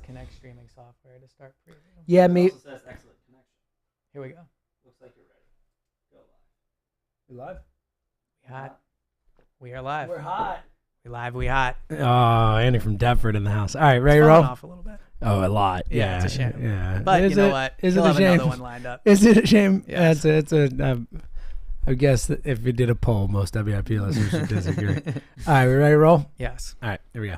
Connect streaming software to start preview. Yeah, maybe. It also says excellent connection. Here we go. Looks like you're ready. Go live. We live? We are live. We're hot. We live. We hot. Oh, Andy from Deptford in the house. All right, ready to It's roll? falling off a little bit. Oh, a lot. Yeah, it's a shame. Yeah, But Is you know it- what? Is He'll it a have shame? another one lined up. Is it a shame? Yes. Yeah, it's a. I guess that if we did a poll, most WIP listeners would disagree. All right, we ready to roll? Yes. All right, here we go.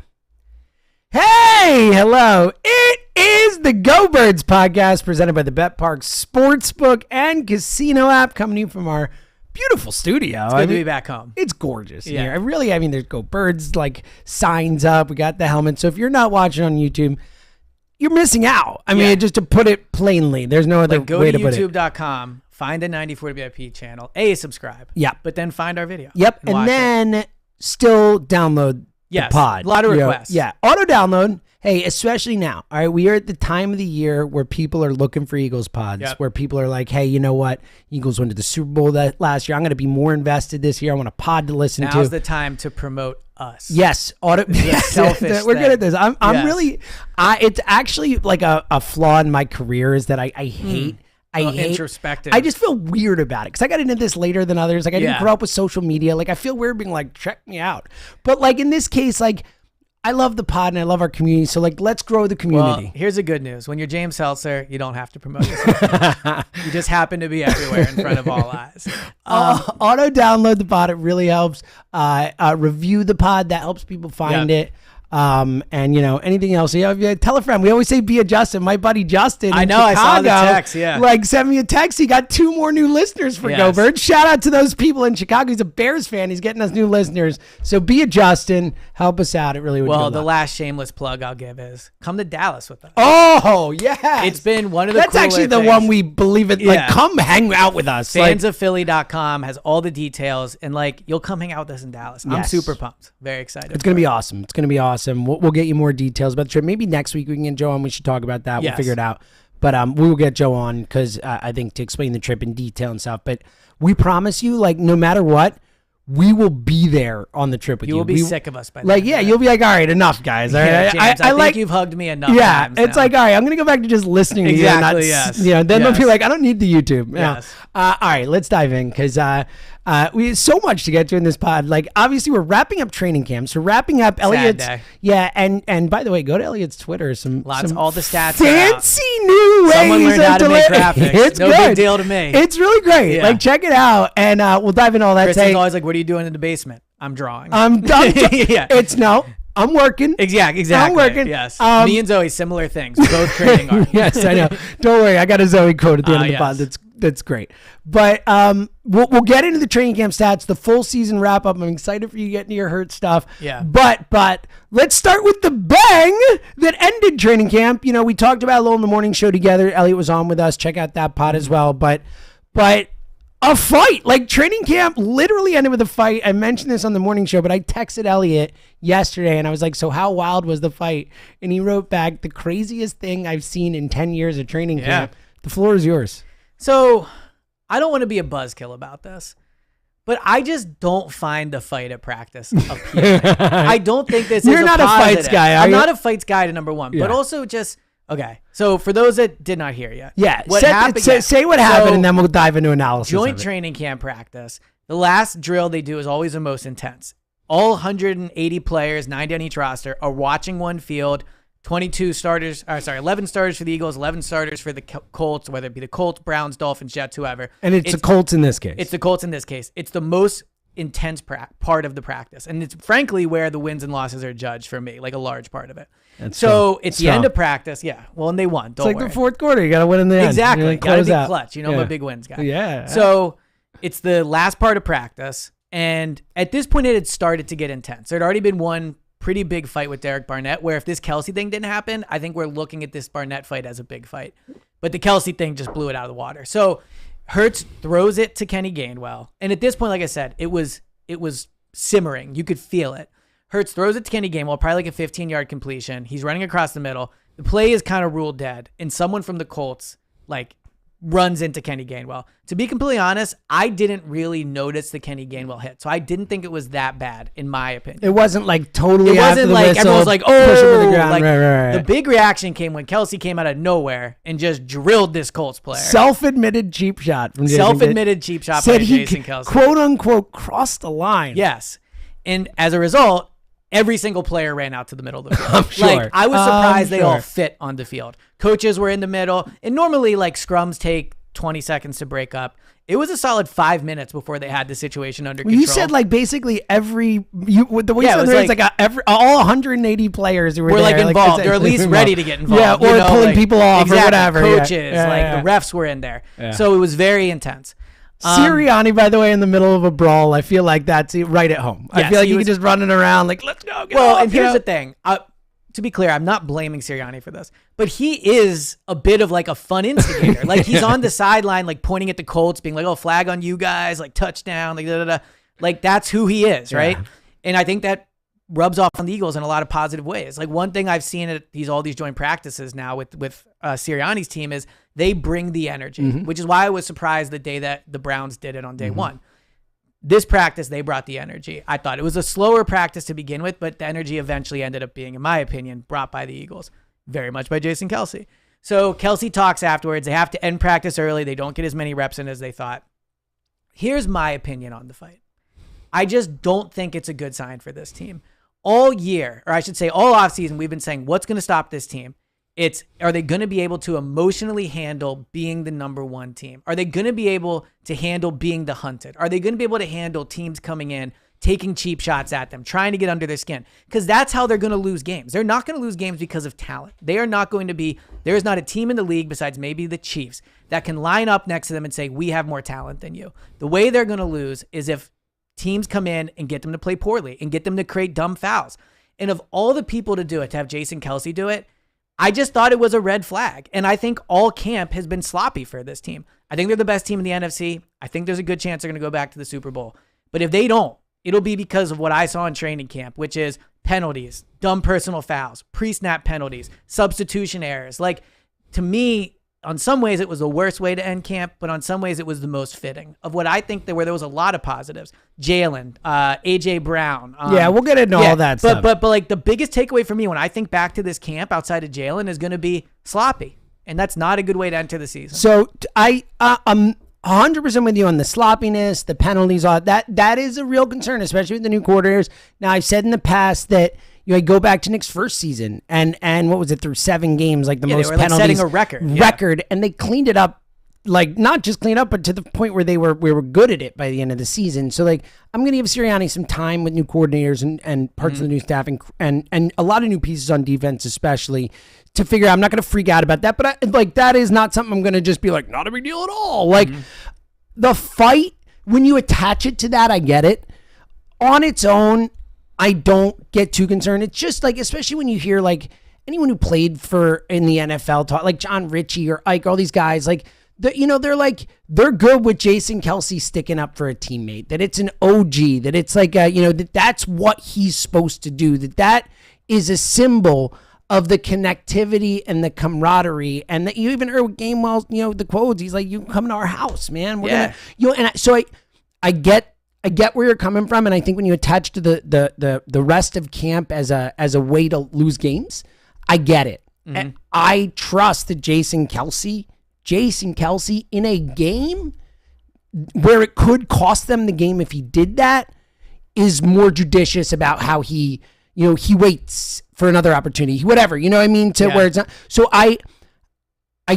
Hey, hello. It is the Go Birds podcast presented by the Bet Park Sportsbook and Casino app, coming to you from our beautiful studio. It's good to be back home. It's gorgeous Yeah. here. I mean, there's Go Birds like signs up. We got the helmet. So if you're not watching on YouTube, you're missing out. I mean, just to put it plainly, there's no other Go way to to put it. youtube.com, find the 94 WIP channel, subscribe. Yeah. But then find our video. Yep. And And watch it. then still download Yes. the pod. A lot of You know, requests. yeah. Auto download. Hey, especially now. All right. We are at the time of the year where people are looking for Eagles pods, Yep. where people are like, hey, you know what? Eagles went to the Super Bowl that last year. I'm going to be more invested this year. I want a pod to listen to. Now's the time to promote us. Yes, yes, selfish we're good thing. at this. I'm Yes. really. It's actually like a flaw in my career is that I hate. I hate introspective. I just feel weird about it because I got into this later than others. Like I didn't Yeah. grow up with social media. Like I feel weird being like, check me out. But like in this case, like I love the pod and I love our community. So like, let's grow the community. Well, here's the good news. When you're James Seltzer, you don't have to promote yourself. You just happen to be everywhere in front of all eyes. Auto download the pod. It really helps. Review the pod. That helps people find it. And you know, anything else. Yeah, tell a friend. We always say be a Justin. My buddy Justin. I in know, I saw the Chicago, text, yeah. Like sent me a text. He got 2 more new listeners for Yes. Go Birds. Shout out to those people in Chicago. He's a Bears fan. He's getting us new listeners. So be a Justin. Help us out. It really would. Well, go the a lot. last shameless plug I'll give is come to Dallas with us. Oh yeah. It's been one of the That's actually the cooler one things. we believe it. Like, Yeah. come hang out with us. Like, Fansofphilly.com has all the details, and like you'll come hang out with us in Dallas. I'm Yes. super pumped. Very excited. it's gonna be awesome. It's gonna be awesome. We'll get you more details about the trip. Maybe next week we can get Joe on. We should talk about that. We'll Yes. figure it out. But we will get Joe on because I think to explain the trip in detail and stuff. But we promise you, like, no matter what, we will be there on the trip with you. You will be We- sick of us by then. Like, yeah, you'll be like, all right, enough, guys. All Yeah, right, James, I think like. you've hugged me enough Yeah, times it's now. like, all right, I'm going to go back to just listening to you. And not, Exactly, yes. You know, then they'll be Yes. like, I don't need the YouTube. Yeah. Yes. All right, let's dive in because we have so much to get to in this pod. Like, obviously, we're wrapping up training camps. We're wrapping up Elliot's. day. Yeah, and by the way, go to Elliot's Twitter. Some All the stats are out. fancy new ways Someone learned how to make deliver- graphics. It's No good. big deal to me. It's really great. Yeah. Like, check it out, and we'll dive into all that. Chris is always like, "What are you doing in the basement?" I'm drawing. I'm done. Yeah. I'm working. Exactly. I'm working. Yes. Um, Me and Zoe, similar things. Both creating art. Yes, I know. Don't worry, I got a Zoe quote at the end of the yes. pod. That's great. But we'll get into the training camp stats, the full season wrap up. I'm excited for you to get into your hurt stuff. Yeah. But let's start with the bang that ended training camp. You know, we talked about it a little in the morning show together. Elliot was on with us. Check out that pod as well. But a fight, like training camp literally ended with a fight. I mentioned this on the morning show, but I texted Elliot yesterday and I was like, so how wild was the fight? And he wrote back, the craziest thing I've seen in 10 years of training camp. The floor is yours. So I don't want to be a buzzkill about this, but I just don't find the fight at practice appealing. I don't think this You're is not a positive. fights guy, are I'm you? not a fights guy to number one, but also just, okay. So for those that did not hear yet. Yeah. What happened? Say what happened and then we'll dive into analysis. Joint of it. training camp practice. The last drill they do is always the most intense. All 180 players, 90 on each roster, are watching one field. 11 starters for the Eagles, 11 starters for the Colts, whether it be the Colts, Browns, Dolphins, Jets, whoever. And it's the Colts in this case. It's the Colts in this case. It's the most intense part of the practice. And it's frankly where the wins and losses are judged for me, like a large part of it. That's so strong. it's the end of practice. Yeah. Well, and they won. It's like the fourth quarter. You got to win in the end. Exactly. You Got to close be out. clutch. You know, I'm a big wins guy. Yeah. So it's the last part of practice. And at this point, it had started to get intense. There had already been one pretty big fight with Derek Barnett, where if this Kelsey thing didn't happen, I think we're looking at this Barnett fight as a big fight. But the Kelsey thing just blew it out of the water. So Hurts throws it to Kenny Gainwell. And at this point, like I said, it was simmering. You could feel it. Hurts throws it to Kenny Gainwell, probably like a 15-yard completion. He's running across the middle. The play is kind of ruled dead. And someone from the Colts, like, runs into Kenny Gainwell. To be completely honest, I didn't really notice the Kenny Gainwell hit, so I didn't think it was that bad, in my opinion. It wasn't like totally. It wasn't like whistle, everyone was like, push him to the oh, ground. like right. the big reaction came when Kelsey came out of nowhere and just drilled this Colts player. Self-admitted cheap shot from Jason. Self-admitted cheap shot Said by he Jason Kelsey. quote unquote crossed the line. Yes, and as a result, every single player ran out to the middle of the field. I'm sure. Like, I was surprised they all sure. fit on the field. Coaches were in the middle, and normally like scrums take 20 seconds to break up. It was a solid 5 minutes before they had the situation under control. You said like basically the way you said there, it's like all 180 players who were like involved. They're at least ready to get involved. Yeah, or pulling people off or whatever. Coaches, Yeah. the refs were in there. Yeah. So it was very intense. Sirianni, by the way, in the middle of a brawl, I feel like that's right at home. I feel like he was just running around like, let's go. And here's the thing. To be clear, I'm not blaming Sirianni for this, but he is a bit of like a fun instigator. Like he's on the sideline, like pointing at the Colts, being like, "Oh, flag on you guys, like touchdown, like da da da." Like that's who he is, right? And I think that rubs off on the Eagles in a lot of positive ways. Like one thing I've seen at all these joint practices now with Sirianni's team is they bring the energy, which is why I was surprised the day that the Browns did it on day one. This practice, they brought the energy. I thought it was a slower practice to begin with, but the energy eventually ended up being, in my opinion, brought by the Eagles, very much by Jason Kelsey. So Kelsey talks afterwards. They have to end practice early. They don't get as many reps in as they thought. Here's my opinion on the fight. I just don't think it's a good sign for this team. All year, or I should say all offseason, we've been saying, what's going to stop this team? Are they going to be able to emotionally handle being the number one team? Are they going to be able to handle being the hunted? Are they going to be able to handle teams coming in, taking cheap shots at them, trying to get under their skin? Because that's how they're going to lose games. They're not going to lose games because of talent. They are not going to be, there is not a team in the league besides maybe the Chiefs that can line up next to them and say, we have more talent than you. The way they're going to lose is if teams come in and get them to play poorly and get them to create dumb fouls. And of all the people to do it, to have Jason Kelsey do it, I just thought it was a red flag. And I think all camp has been sloppy for this team. I think they're the best team in the NFC. I think there's a good chance they're going to go back to the Super Bowl. But if they don't, it'll be because of what I saw in training camp, which is penalties, dumb personal fouls, pre-snap penalties, substitution errors. Like, to me, on some ways it was the worst way to end camp, but on some ways it was the most fitting of what I think where there was a lot of positives. Jalen, AJ Brown. We'll get into all that stuff. But like the biggest takeaway for me when I think back to this camp outside of Jalen is going to be sloppy. And that's not a good way to enter the season. So I'm 100% with you on the sloppiness, the penalties, all that is a real concern, especially with the new coordinators. Now, I've said in the past that I go back to Nick's first season and what was it, through 7 games, like the most they were penalties. setting a record. And they cleaned it up, like not just clean up, but to the point where we were good at it by the end of the season. So like I'm going to give Sirianni some time with new coordinators and parts of the new staff and a lot of new pieces on defense, especially to figure out. I'm not going to freak out about that, but that is not something I'm going to just be like, not a big deal at all. Like the fight, when you attach it to that, I get it. On its own, I don't get too concerned. It's just like, especially when you hear like anyone who played in the NFL talk, like John Ritchie or Ike, all these guys, like, they're good with Jason Kelsey sticking up for a teammate, that it's an OG, that it's like, that's what he's supposed to do, that is a symbol of the connectivity and the camaraderie. And that you even heard with Gainwell, the quotes, he's like, you can come to our house, man. We're gonna, so I get where you're coming from, and I think when you attach to the rest of camp as a way to lose games, I get it. And I trust that Jason Kelsey in a game where it could cost them the game if he did that is more judicious about how he waits for another opportunity, whatever, you know what I mean? Where it's not. So I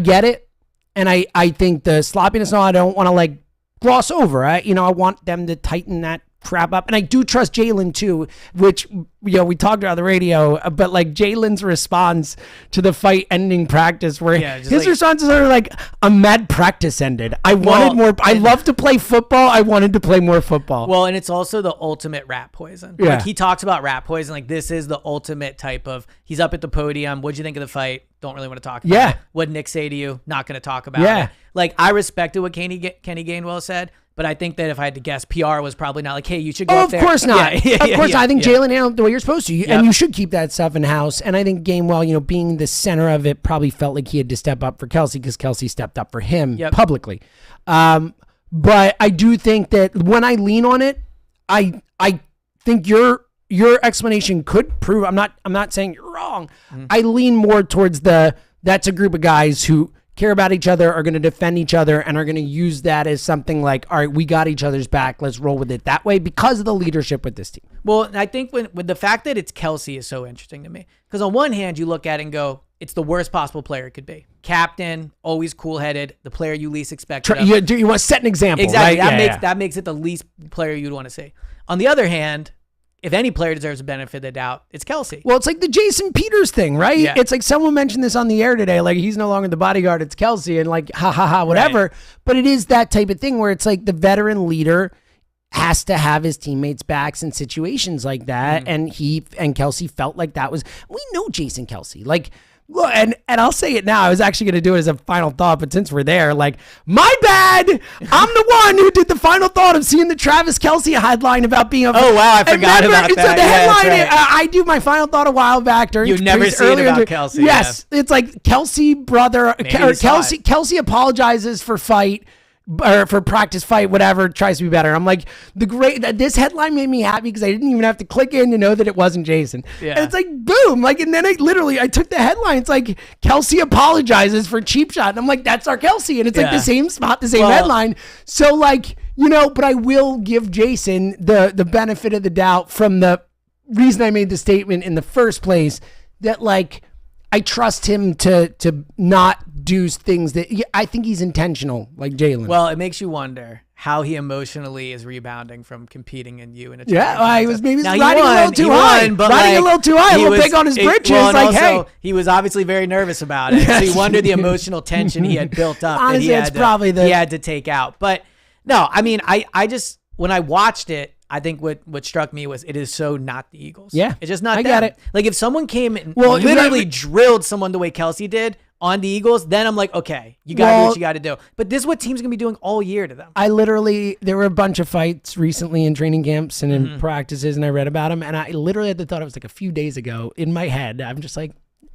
get it, and I think the sloppiness, I don't want to like gloss over. I want them to tighten that crap up. And I do trust Jalen too, which, we talked about on the radio, but like Jalen's response to the fight ending practice where his responses are like, a mad practice ended. I wanted more. I love to play football. I wanted to play more football. Well, and it's also the ultimate rat poison. Yeah. Like he talks about rat poison. Like this is the ultimate type of, he's up at the podium. What'd you think of the fight? Don't really want to talk about it. What'd Nick say to you? Not going to talk about it. Like I respected what Kenny Gainwell said, But I think that if I had to guess, PR was probably not like, hey, you should go Oh, up of there. course not. Of course not. I think yeah. Jalen handled it the way you're supposed to, and you should keep that stuff in house. And I think Gainwell, being the center of it, probably felt like he had to step up for Kelsey because Kelsey stepped up for him publicly. But I do think that when I lean on it, I think your explanation could prove. I'm not saying you're wrong. I lean more towards that's a group of guys who care about each other, are going to defend each other, and are going to use that as something like, all right, we got each other's back. Let's roll with it that way because of the leadership with this team. Well, I think with the fact that it's Kelsey is so interesting to me because on one hand, you look at it and go, it's the worst possible player it could be. Captain, always cool-headed, the player you least expect. You want to set an example, exactly. right? That makes it the least player you'd want to see. On the other hand, if any player deserves a benefit of the doubt, it's Kelsey. Well, it's like the Jason Peters thing, right? Yeah. It's like someone mentioned this on the air today, like he's no longer the bodyguard, it's Kelsey, and like, ha, ha, ha, whatever. Right. But it is that type of thing where it's like the veteran leader has to have his teammates' backs in situations like that, and Kelsey felt like that was, we know Jason Kelsey, like, well, and I'll say it now. I was actually going to do it as a final thought, but since we're there, like, my bad. I'm the one who did the final thought of seeing the Travis Kelsey headline about being a. Oh wow, I forgot about that. So the headline, I do my final thought a while back during. You've never seen about Kelsey. Yes, it's like Kelsey brother. Kelsey apologizes for fight. Or for practice fight, whatever, tries to be better. I'm like, this headline made me happy because I didn't even have to click in to know that it wasn't Jason. Yeah. And it's like, boom. Like, and then I took the headline. It's like, Kelsey apologizes for cheap shot. And I'm like, that's our Kelsey. And it's like the same spot, the same headline. So like, but I will give Jason the benefit of the doubt from the reason I made the statement in the first place that like, I trust him to not do things that I think he's intentional, like Jalen. Well, it makes you wonder how he emotionally is rebounding from competing in you in a he was maybe riding a little too high. Riding a little too high, a little big on his britches. He was obviously very nervous about it. So you wonder the emotional tension he had built up. Honestly, he had to take out. But no, I mean, I just when I watched it, I think what struck me was it is so not the Eagles. Yeah. It's just not I them. got it. Like if someone came and literally drilled someone the way Kelsey did on the Eagles, then I'm like, okay, you got to do what you got to do. But this is what teams are going to be doing all year to them. There were a bunch of fights recently in training camps and in practices, and I read about them, and I literally had the thought, it was like a few days ago, in my head, I'm just like,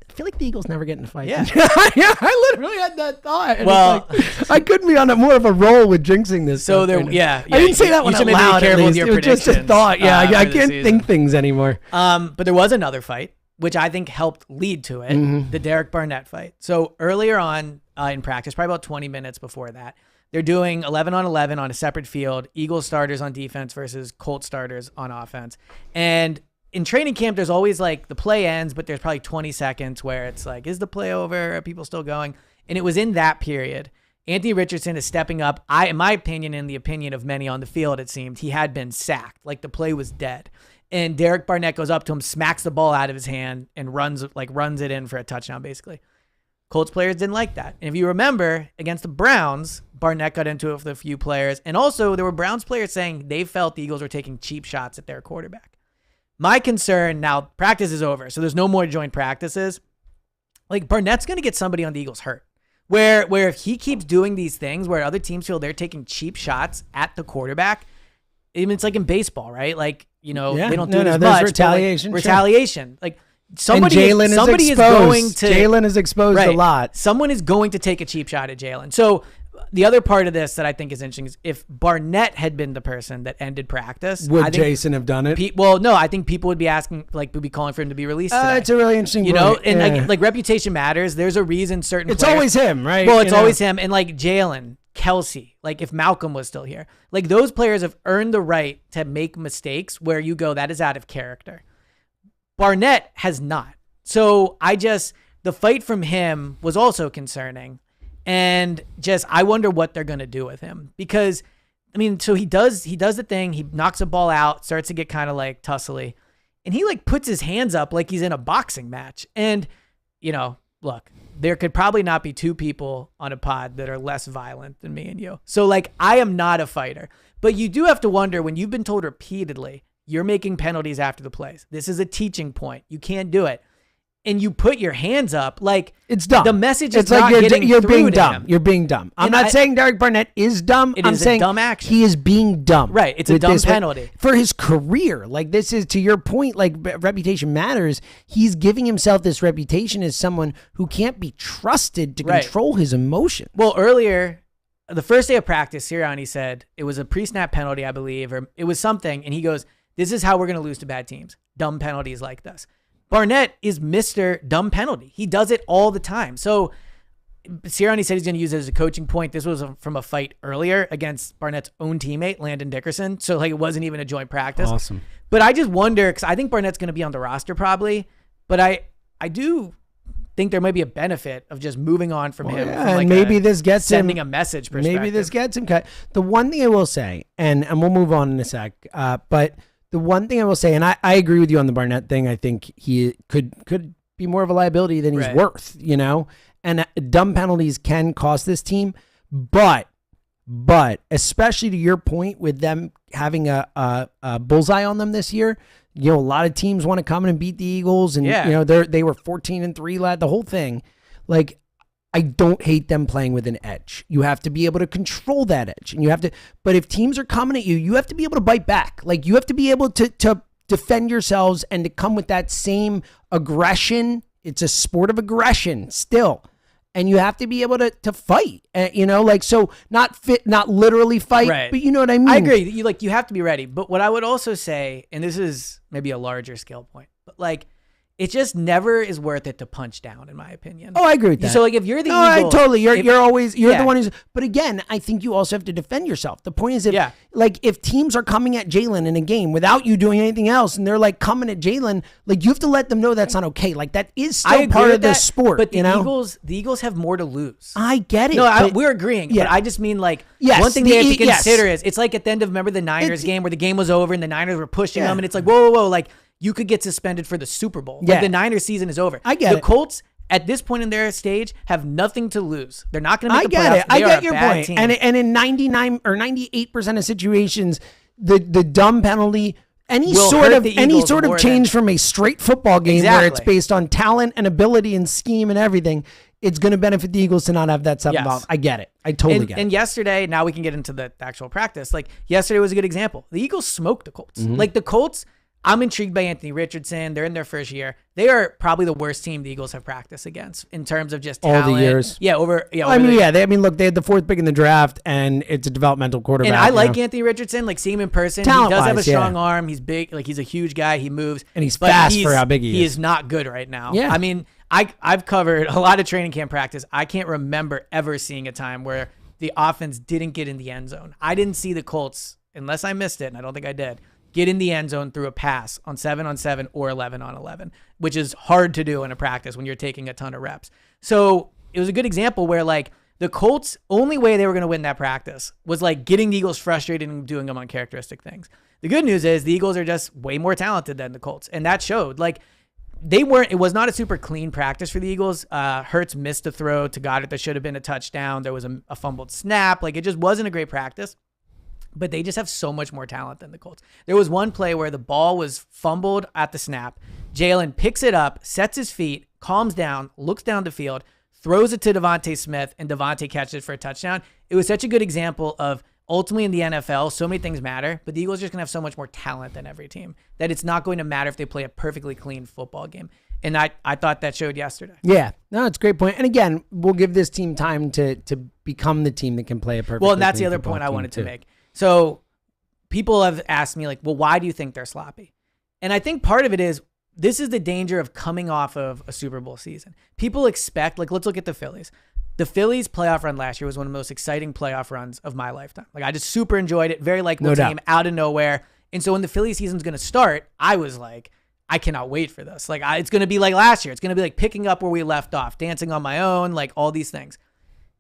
I feel like the Eagles never get in a fight. Yeah. I literally had that thought. And well, I couldn't be on more of a roll with jinxing this. So stuff I didn't say that one out loud. Be careful with your it was just a thought. Yeah, I can't think things anymore. But there was another fight, which I think helped lead to it, the Derek Barnett fight. So earlier on in practice, probably about 20 minutes before that, they're doing 11-on-11 on a separate field, Eagles starters on defense versus Colts starters on offense. And in training camp, there's always like the play ends, but there's probably 20 seconds where it's like, is the play over? Are people still going? And it was in that period. Anthony Richardson is stepping up. In my opinion, in the opinion of many on the field, it seemed he had been sacked. Like the play was dead. And Derek Barnett goes up to him, smacks the ball out of his hand, and runs it in for a touchdown, basically. Colts players didn't like that. And if you remember, against the Browns, Barnett got into it with a few players. And also, there were Browns players saying they felt the Eagles were taking cheap shots at their quarterback. My concern, now practice is over, so there's no more joint practices. Like Barnett's going to get somebody on the Eagles hurt. Where if he keeps doing these things where other teams feel they're taking cheap shots at the quarterback, I mean, it's like in baseball, right? Like, they don't do it as much. Retaliation. Retaliation. Like somebody is Jalen is exposed a lot. Someone is going to take a cheap shot at Jalen. So the other part of this that I think is interesting is if Barnett had been the person that ended practice, would Jason have done it? No, I think people would be asking, would be calling for him to be released today. It's a really interesting point. And like reputation matters. There's a reason certain It's always him, right? Well, it's always him. And like Jalen, Kelsey, like if Malcolm was still here, like those players have earned the right to make mistakes where you go, that is out of character. Barnett has not. So the fight from him was also concerning. And I wonder what they're going to do with him because, I mean, so he does the thing. He knocks a ball out, starts to get kind of like tussly, and he like puts his hands up like he's in a boxing match. And, look, there could probably not be two people on a pod that are less violent than me and you. So like, I am not a fighter, but you do have to wonder when you've been told repeatedly, you're making penalties after the plays. This is a teaching point. You can't do it. and you put your hands up, like it's dumb. The message is it's like not you're, getting you're through being to dumb. him. You're being dumb. I'm And not saying Derek Barnett is dumb. It I'm is saying a dumb action. he is being dumb. Right. It's a with dumb this. penalty. For his career. Like, this is, to your point, like, reputation matters. He's giving himself this reputation as someone who can't be trusted to control his emotions. Well, earlier, the first day of practice, Sirianni said it was a pre-snap penalty, I believe, or it was something. And he goes, this is how we're going to lose to bad teams. Dumb penalties like this. Barnett is Mr. Dumb Penalty. He does it all the time. So Sirianni said he's going to use it as a coaching point. This was from a fight earlier against Barnett's own teammate, Landon Dickerson. So like it wasn't even a joint practice. Awesome. But I just wonder, because I think Barnett's going to be on the roster probably, but I do think there might be a benefit of just moving on from him. Yeah, from like and maybe this gets sending him, a message perspective. Maybe this gets him cut. The one thing I will say, and we'll move on in a sec, but the one thing I will say, and I agree with you on the Barnett thing, I think he could be more of a liability than he's worth, you know? And dumb penalties can cost this team, but especially to your point with them having a bullseye on them this year, you know, a lot of teams want to come in and beat the Eagles, and you know they were 14-3, the whole thing. Like, I don't hate them playing with an edge. You have to be able to control that edge, and you have to. But if teams are coming at you, you have to be able to bite back. Like, you have to be able to defend yourselves and to come with that same aggression. It's a sport of aggression still. And you have to be able to fight, you know, like, so not literally fight, but you know what I mean? I agree. You have to be ready. But what I would also say, and this is maybe a larger scale point, but like, it just never is worth it to punch down, in my opinion. Oh, I agree with that. So like, if you're the Eagles, totally. You're always the one who's. But again, I think you also have to defend yourself. The point is, if teams are coming at Jalen in a game without you doing anything else, and they're like coming at Jalen, like, you have to let them know that's not okay. Like, that is still part of the sport. But the Eagles have more to lose. I get it. No, we're agreeing. Yeah. But I just mean, like, one thing they have to consider is it's like at the end of, remember the Niners game where the game was over and the Niners were pushing them, and it's like, whoa, like, you could get suspended for the Super Bowl. Like, the Niners season is over. I get it. The Colts, at this point in their stage, have nothing to lose. They're not going to make the playoffs. I get it. I get your point. Team. And in 99 or 98% of situations, the dumb penalty, any sort of change from a straight football game where it's based on talent and ability and scheme and everything, it's going to benefit the Eagles to not have that stuff involved. I get it. I totally get it. And yesterday, now we can get into the actual practice. Like, yesterday was a good example. The Eagles smoked the Colts. Mm-hmm. Like, the Colts, I'm intrigued by Anthony Richardson. They're in their first year. They are probably the worst team the Eagles have practiced against in terms of just talent. All the years. Yeah, look, they had the fourth pick in the draft, and it's a developmental quarterback. And I like Anthony Richardson. Like, seeing him in person, he does have a strong arm. He's big. Like, he's a huge guy. He moves. And he's fast for how big he is. He is not good right now. Yeah. I mean, I've covered a lot of training camp practice. I can't remember ever seeing a time where the offense didn't get in the end zone. I didn't see the Colts, unless I missed it, and I don't think I did, get in the end zone through a pass on 7-on-7 or 11-on-11, which is hard to do in a practice when you're taking a ton of reps. So it was a good example where, like, the Colts, only way they were going to win that practice was like getting the Eagles frustrated and doing them uncharacteristic things. The good news is the Eagles are just way more talented than the Colts, and that showed. Like, it was not a super clean practice for the Eagles. Hurts missed a throw to Goddard that should have been a touchdown. There was a fumbled snap. Like, it just wasn't a great practice. But they just have so much more talent than the Colts. There was one play where the ball was fumbled at the snap. Jalen picks it up, sets his feet, calms down, looks down the field, throws it to Devontae Smith, and Devontae catches it for a touchdown. It was such a good example of, ultimately in the NFL, so many things matter, but the Eagles are just going to have so much more talent than every team that it's not going to matter if they play a perfectly clean football game. And I thought that showed yesterday. Yeah. No, it's a great point. And again, we'll give this team time to become the team that can play a perfectly Well, and that's clean the other football point I team wanted too. to make. So people have asked me, like, well, why do you think they're sloppy? And I think part of it is, this is the danger of coming off of a Super Bowl season. People expect, like, let's look at the Phillies. The Phillies playoff run last year was one of the most exciting playoff runs of my lifetime. Like, I just super enjoyed it. Very likable team out of nowhere. And so when the Phillies season's going to start, I was like, I cannot wait for this. Like, it's going to be like last year. It's going to be like picking up where we left off, dancing on my own, like all these things.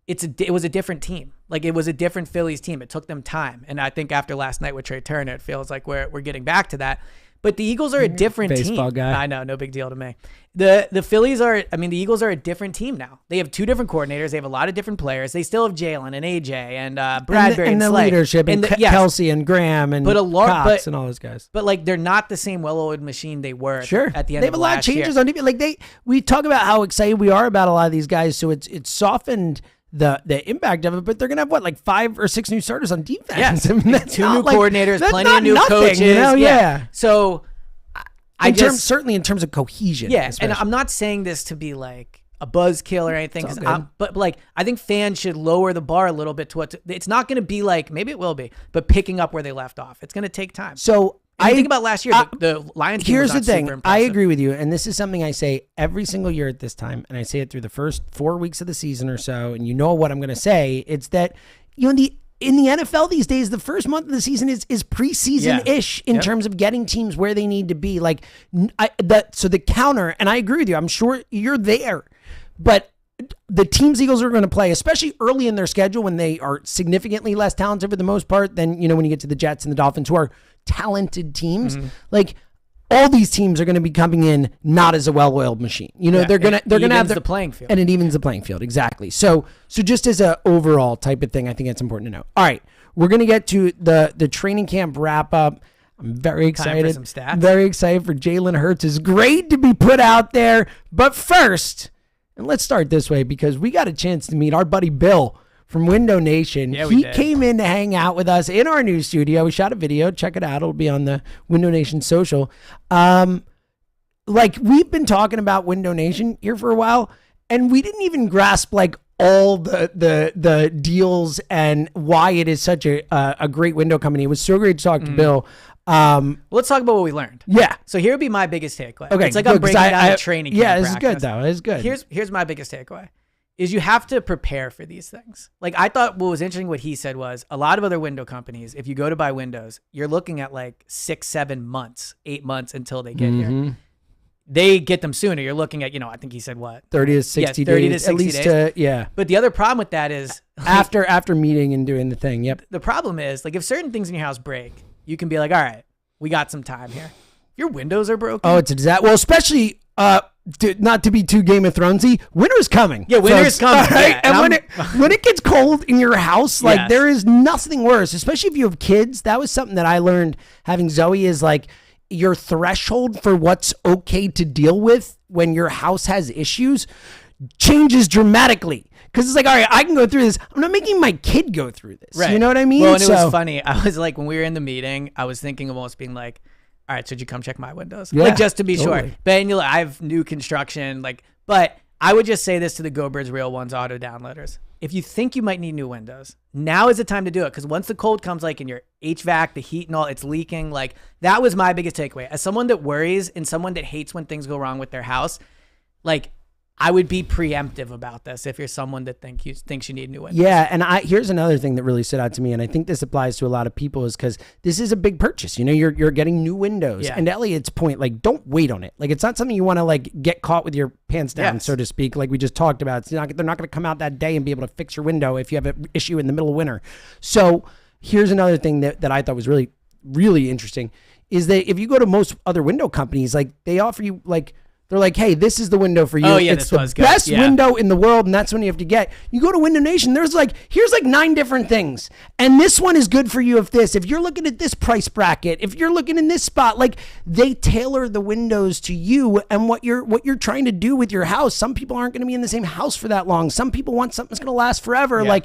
It was a different team. Like, it was a different Phillies team. It took them time. And I think after last night with Trey Turner, it feels like we're getting back to that. But the Eagles are a different Baseball team. guy. I know, no big deal to me. The Phillies are, I mean, the Eagles are a different team now. They have 2 different coordinators. They have a lot of different players. They still have Jalen and AJ and Bradbury and the Slay. leadership and yes. Kelsey and Graham and Cox and all those guys. But like, they're not the same well-oiled machine they were Sure. at the end they of have a lot of last year. changes on defense. Like we talk about how excited we are about a lot of these guys, so it's softened the impact of it, but they're gonna have 5 or 6 new starters on defense. Yes. I mean, that's 2 not new coordinators, that's plenty not of new nothing, coaches. You know? Yeah. So certainly in terms of cohesion. Yeah, especially. and I'm not saying this to be like a buzzkill or anything, It's all good. but like I think fans should lower the bar a little bit to it's not going to be like, maybe it will be, but picking up where they left off. It's going to take time. So I think about last year, the Lions team here's was not the thing. super I impressive. agree with you, and this is something I say every single year at this time, and I say it through the first 4 weeks of the season or so, and you know what I'm going to say. It's that in the NFL these days, the first month of the season is preseason-ish in terms of getting teams where they need to be. Like so the counter, and I agree with you. I'm sure you're there, but the teams Eagles are going to play, especially early in their schedule when they are significantly less talented for the most part than when you get to the Jets and the Dolphins, who are talented teams. Like all these teams are going to be coming in not as a well-oiled machine. They're going to have the playing field, and it evens the playing field exactly. So just as a overall type of thing, I think it's important to know. All right, we're going to get to the training camp wrap up. I'm very excited. Time for some stats. Very excited for Jalen Hurts. It's great to be put out there, but first. And let's start this way because we got a chance to meet our buddy Bill from Window Nation. Yeah, he came in to hang out with us in our new studio. We shot a video. Check it out. It'll be on the Window Nation social. We've been talking about Window Nation here for a while, and we didn't even grasp all the deals and why it is such a great window company. It was so great to talk to Bill. Let's talk about what we learned. Yeah. So here would be my biggest takeaway. Okay. It's like I'm breaking down the training camp Yeah, this is practice. good though. It's good. Here's my biggest takeaway is you have to prepare for these things. Like I thought what was interesting, what he said was a lot of other window companies, if you go to buy windows, you're looking at 6, 7 months, 8 months until they get here. They get them sooner. You're looking at, I think he said what? 30 to 60 days. 30 to 60 at least days. Yeah. But the other problem with that is after meeting and doing the thing. Yep. The problem is if certain things in your house break, you can be like, all right, we got some time here. Your windows are broken. Oh, it's a disaster. Well, especially not to be too Game of Thronesy, winter's coming. Yeah, winter's coming. Right? Yeah, and when it gets cold in your house, Yes. there is nothing worse, especially if you have kids. That was something that I learned having Zoe is your threshold for what's okay to deal with when your house has issues changes dramatically. Because it's all right, I can go through this. I'm not making my kid go through this. Right. You know what I mean? Well, and it was funny. I was when we were in the meeting, I was thinking almost being all right, should you come check my windows? Yeah, just to be totally. sure. But I have new construction, but I would just say this to the Go Birds Real Ones auto downloaders. If you think you might need new windows, now is the time to do it. Because once the cold comes, in your HVAC, the heat and all, it's leaking. That was my biggest takeaway. As someone that worries and someone that hates when things go wrong with their house, I would be preemptive about this if you're someone that thinks you need new windows. Yeah, and here's another thing that really stood out to me, and I think this applies to a lot of people, is because this is a big purchase. You're getting new windows. Yeah. And Elliot's point, don't wait on it. It's not something you want to get caught with your pants down, Yes. so to speak, like we just talked about. They're not going to come out that day and be able to fix your window if you have an issue in the middle of winter. So here's another thing that I thought was really, really interesting, is that if you go to most other window companies, they offer you they're hey, this is the window for you. Oh, yeah, it's this the was good. best Yeah. window in the world, and that's when you have to get. You go to Window Nation, there's here's 9 different things. And this one is good for you if you're looking at this price bracket, if you're looking in this spot, they tailor the windows to you and what you're trying to do with your house. Some people aren't going to be in the same house for that long. Some people want something that's going to last forever. Yeah.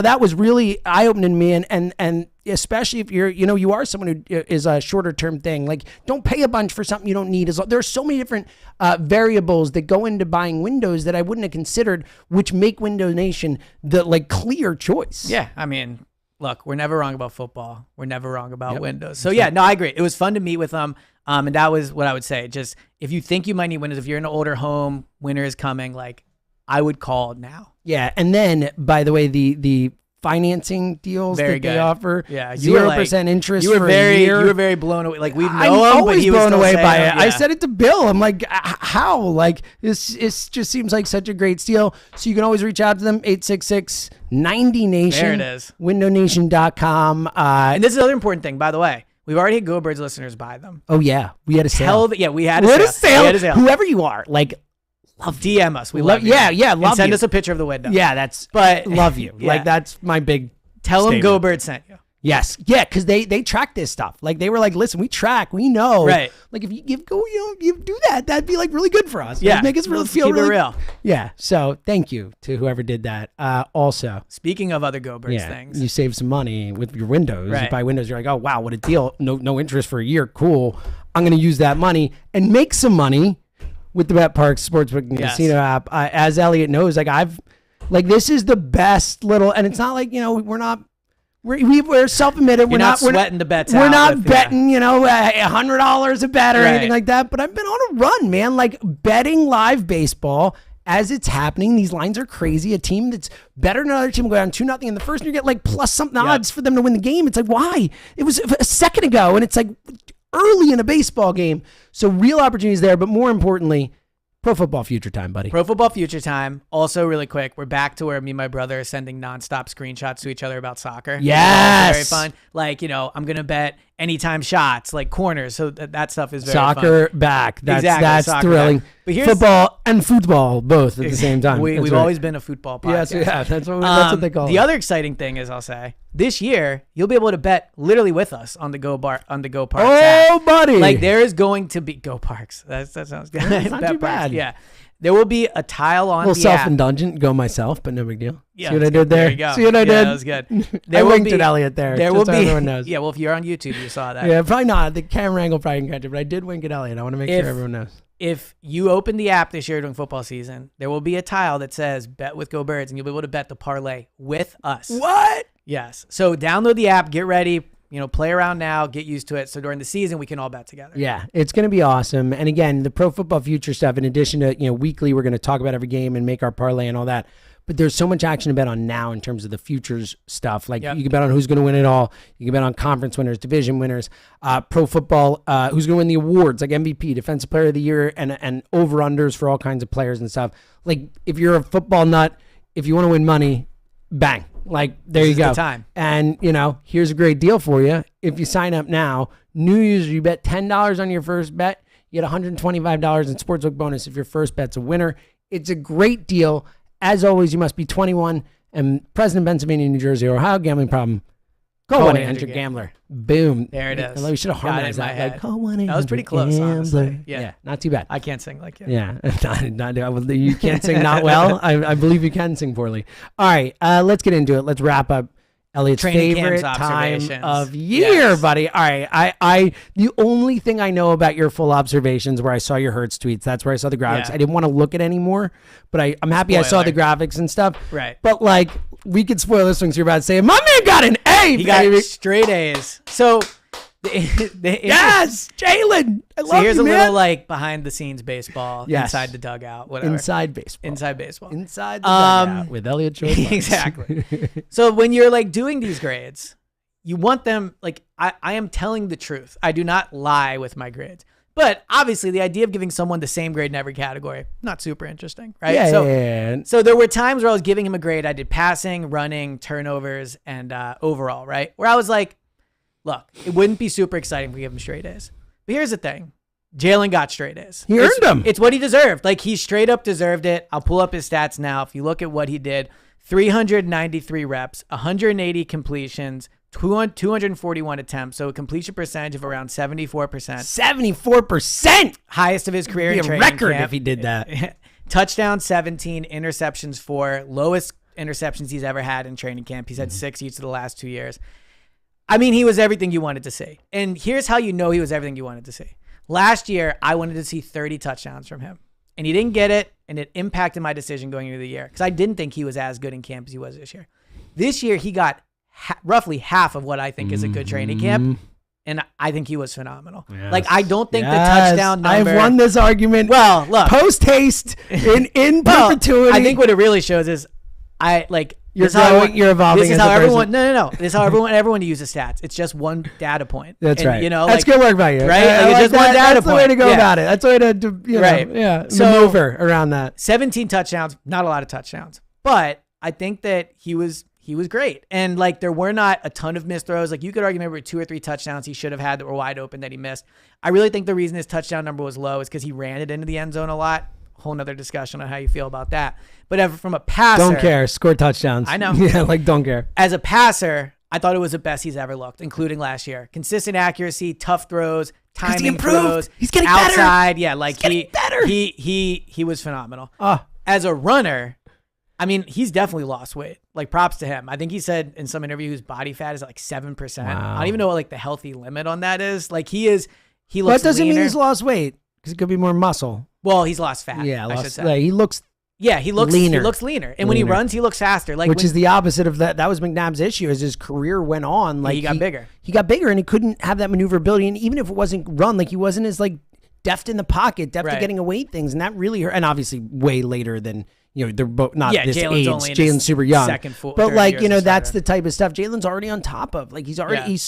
That was really eye-opening to me, and especially if you are someone who is a shorter term thing, don't pay a bunch for something you don't need. There's so many different variables that go into buying windows that I wouldn't have considered, which make Window Nation the clear choice. Yeah, look, we're never wrong about football. We're never wrong about windows. So yeah, no, I agree. It was fun to meet with them. And that was what I would say. Just if you think you might need windows, if you're in an older home, winter is coming, I would call now. Yeah, and then by the way, the financing deals Very that good. they offer, Yeah, you were 0% interest You were for very, a year. you were very blown away. We've known I'm him, but always he was blown still away saying by it. yeah. I said it to Bill. I'm how? This just seems like such a great steal. So you can always reach out to them, 866-90-NATION. There it is. WindowNation.com. And this is another important thing, by the way. We've already had Go Birds listeners buy them. Oh yeah, we had a sale. We had a sale. We had a sale. Whoever you are, like, DM us. We love you. Yeah, love and send you. us a picture of the window. Yeah, but love you. Yeah. Like that's my big. Tell them statement. Go Bird sent you. Yes, yeah, because they track this stuff. Like they were like, listen, we track, we know. Right. Like if you you do that, that'd be like really good for us. Yeah. Like, make us really feel keep really it real. Yeah. So thank you to whoever did that. Also, Speaking of other Go Birds things, you save some money with your windows. Right. You buy windows, you're like, oh wow, what a deal! No interest for a year. Cool. I'm gonna use that money and make some money with the Bet Parks Sportsbook and Casino app. As Elliot knows, this is the best little, and it's not like we're self-admitted. You're not sweating the bets. We're not betting, $100 a bet or anything like that. But I've been on a run, man. Like betting live baseball as it's happening. These lines are crazy. A team that's better than another team will go down 2-0 in the first, and you get like plus something odds for them to win the game. It's like, why? It was a second ago, and it's like early in a baseball game. So real opportunities there, but more importantly, Pro Football Future Time, buddy. Pro Football Future Time. Also, really quick, we're back to where me and my brother are sending nonstop screenshots to each other about soccer. Yes. Very fun. Like, I'm going to bet anytime shots, like corners. So that stuff is very soccer fun. back. That's soccer thrilling. back. But football and football both at the same time. We've always been a football podcast. Yes, yeah, that's what they call it. The other exciting thing is, I'll say, this year you'll be able to bet literally with us on the Go Parks app. Buddy! Like there is going to be Go Parks. That sounds good. It's not too bad. Yeah, there will be a tile on a little the app. self-indulgent, go myself, but no big deal. Yeah, see what I did there? There you go. See what I did? That was good. I winked at Elliot there. There just will so be. everyone knows. Yeah, well, if you're on YouTube, you saw that. Yeah, probably not. The camera angle probably didn't catch it, but I did wink at Elliot. I want to make sure everyone knows. If you open the app this year during football season, there will be a tile that says bet with Go Birds, and you'll be able to bet the parlay with us. What? Yes. So download the app, get ready, play around now, get used to it. So during the season, we can all bet together. Yeah, it's going to be awesome. And again, the Pro Football Future stuff, in addition to, weekly, we're going to talk about every game and make our parlay and all that. But there's so much action to bet on now in terms of the futures stuff. Like you can bet on who's going to win it all. You can bet on conference winners, division winners, pro football, who's going to win the awards like MVP, Defensive Player of the Year, and over-unders for all kinds of players and stuff. Like if you're a football nut, if you want to win money, bang. Like there you go. The time. And here's a great deal for you. If you sign up now, new user, you bet $10 on your first bet, you get $125 in sportsbook bonus if your first bet's a winner. It's a great deal. As always, you must be 21 and present in Pennsylvania, New Jersey, or Ohio. Gambling problem. Call 1-800-GAMBLER. Boom. There it is. We should have harmonized that. Like, call 1-800-GAMBLER. That was pretty close, honestly. Yeah, not too bad. I can't sing like you. Yeah. You can't sing not well. I believe you can sing poorly. All right, let's get into it. Let's wrap up Elliot's Training favorite camps time observations. of year, Yes. buddy. All right, I the only thing I know about your full observations where I saw your Hertz tweets. That's where I saw the graphics. Yeah. I didn't want to look at anymore, but I'm happy I saw the graphics and stuff. Right. But like, we could spoil this one because you're about to say, my man got an A, He baby. got straight A's. So Yes, Jalen. I love So here's you, a man. little like behind the scenes baseball Yes. inside the dugout, whatever. Inside baseball. Inside baseball. Inside the dugout with Elliot Jordan. Exactly. So when you're like doing these grades, you want them like I am telling the truth. I do not lie with my grades. But obviously the idea of giving someone the same grade in every category, not super interesting, right? Yeah. So there were times where I was giving him a grade. I did passing, running, turnovers, and overall, right? Where I was like, look, it wouldn't be super exciting if we give him straight A's. But here's the thing. Jalen got straight A's. He earned them. It's what he deserved. Like, he straight up deserved it. I'll pull up his stats now. If you look at what he did, 393 reps, 180 completions, 241 attempts, so a completion percentage of around 74%. 74%. Highest of his career in It'd be a training record camp. if he did that. Touchdown 17, interceptions 4, lowest interceptions he's ever had in training camp. He's had 6 each of the last 2 years. I mean, he was everything you wanted to see. And here's how you know he was everything you wanted to see. Last year, I wanted to see 30 touchdowns from him. And he didn't get it, and it impacted my decision going into the year because I didn't think he was as good in camp as he was this year. This year, he got roughly half of what I think is a good training camp, and I think he was phenomenal. Yes. Like, I don't think the touchdown number... I've won this argument. Well, look. Post haste in perpetuity. I think what it really shows is You're growing, you're evolving. This is as how a everyone. person. No. This is how everyone uses stats. It's just one data point. That's And, right. You know, that's like, good work by you. right? I Like, it's like just one that. data That's the point. way to go Yeah. about it. That's the way to Right. maneuver around that. 17 touchdowns, not a lot of touchdowns, but I think that he was he was great. And like there were not a ton of missed throws. Like you could argue maybe 2 or 3 touchdowns he should have had that were wide open that he missed. I really think the reason his touchdown number was low is because he ran it into the end zone a lot. Whole nother discussion on how you feel about that. But from a passer, Don't care. Score touchdowns. I know. Yeah, like don't care. As a passer, I thought it was the best he's ever looked, including last year. Consistent accuracy, tough throws, timing throws. He's getting outside. better. Yeah, like he was phenomenal. Oh. As a runner, I mean, he's definitely lost weight. Like props to him. I think he said in some interview his body fat is like 7%. Wow. I don't even know what like the healthy limit on that is. Like he looks That doesn't leaner. mean he's lost weight because it could be more muscle. Well, he's lost fat. Yeah, I should say. like, he looks leaner. leaner. He looks leaner. And when he runs, he looks faster. Like which is the opposite of that. That was McNabb's issue as his career went on. Like he got bigger. He got bigger and he couldn't have that maneuverability. And even if it wasn't run, like he wasn't as like deft in the pocket, deft at getting away things. And that really hurt. And obviously way later than, they're both not this age. Jalen's super young. But like, that's the type of stuff Jalen's already on top of. Like he's already,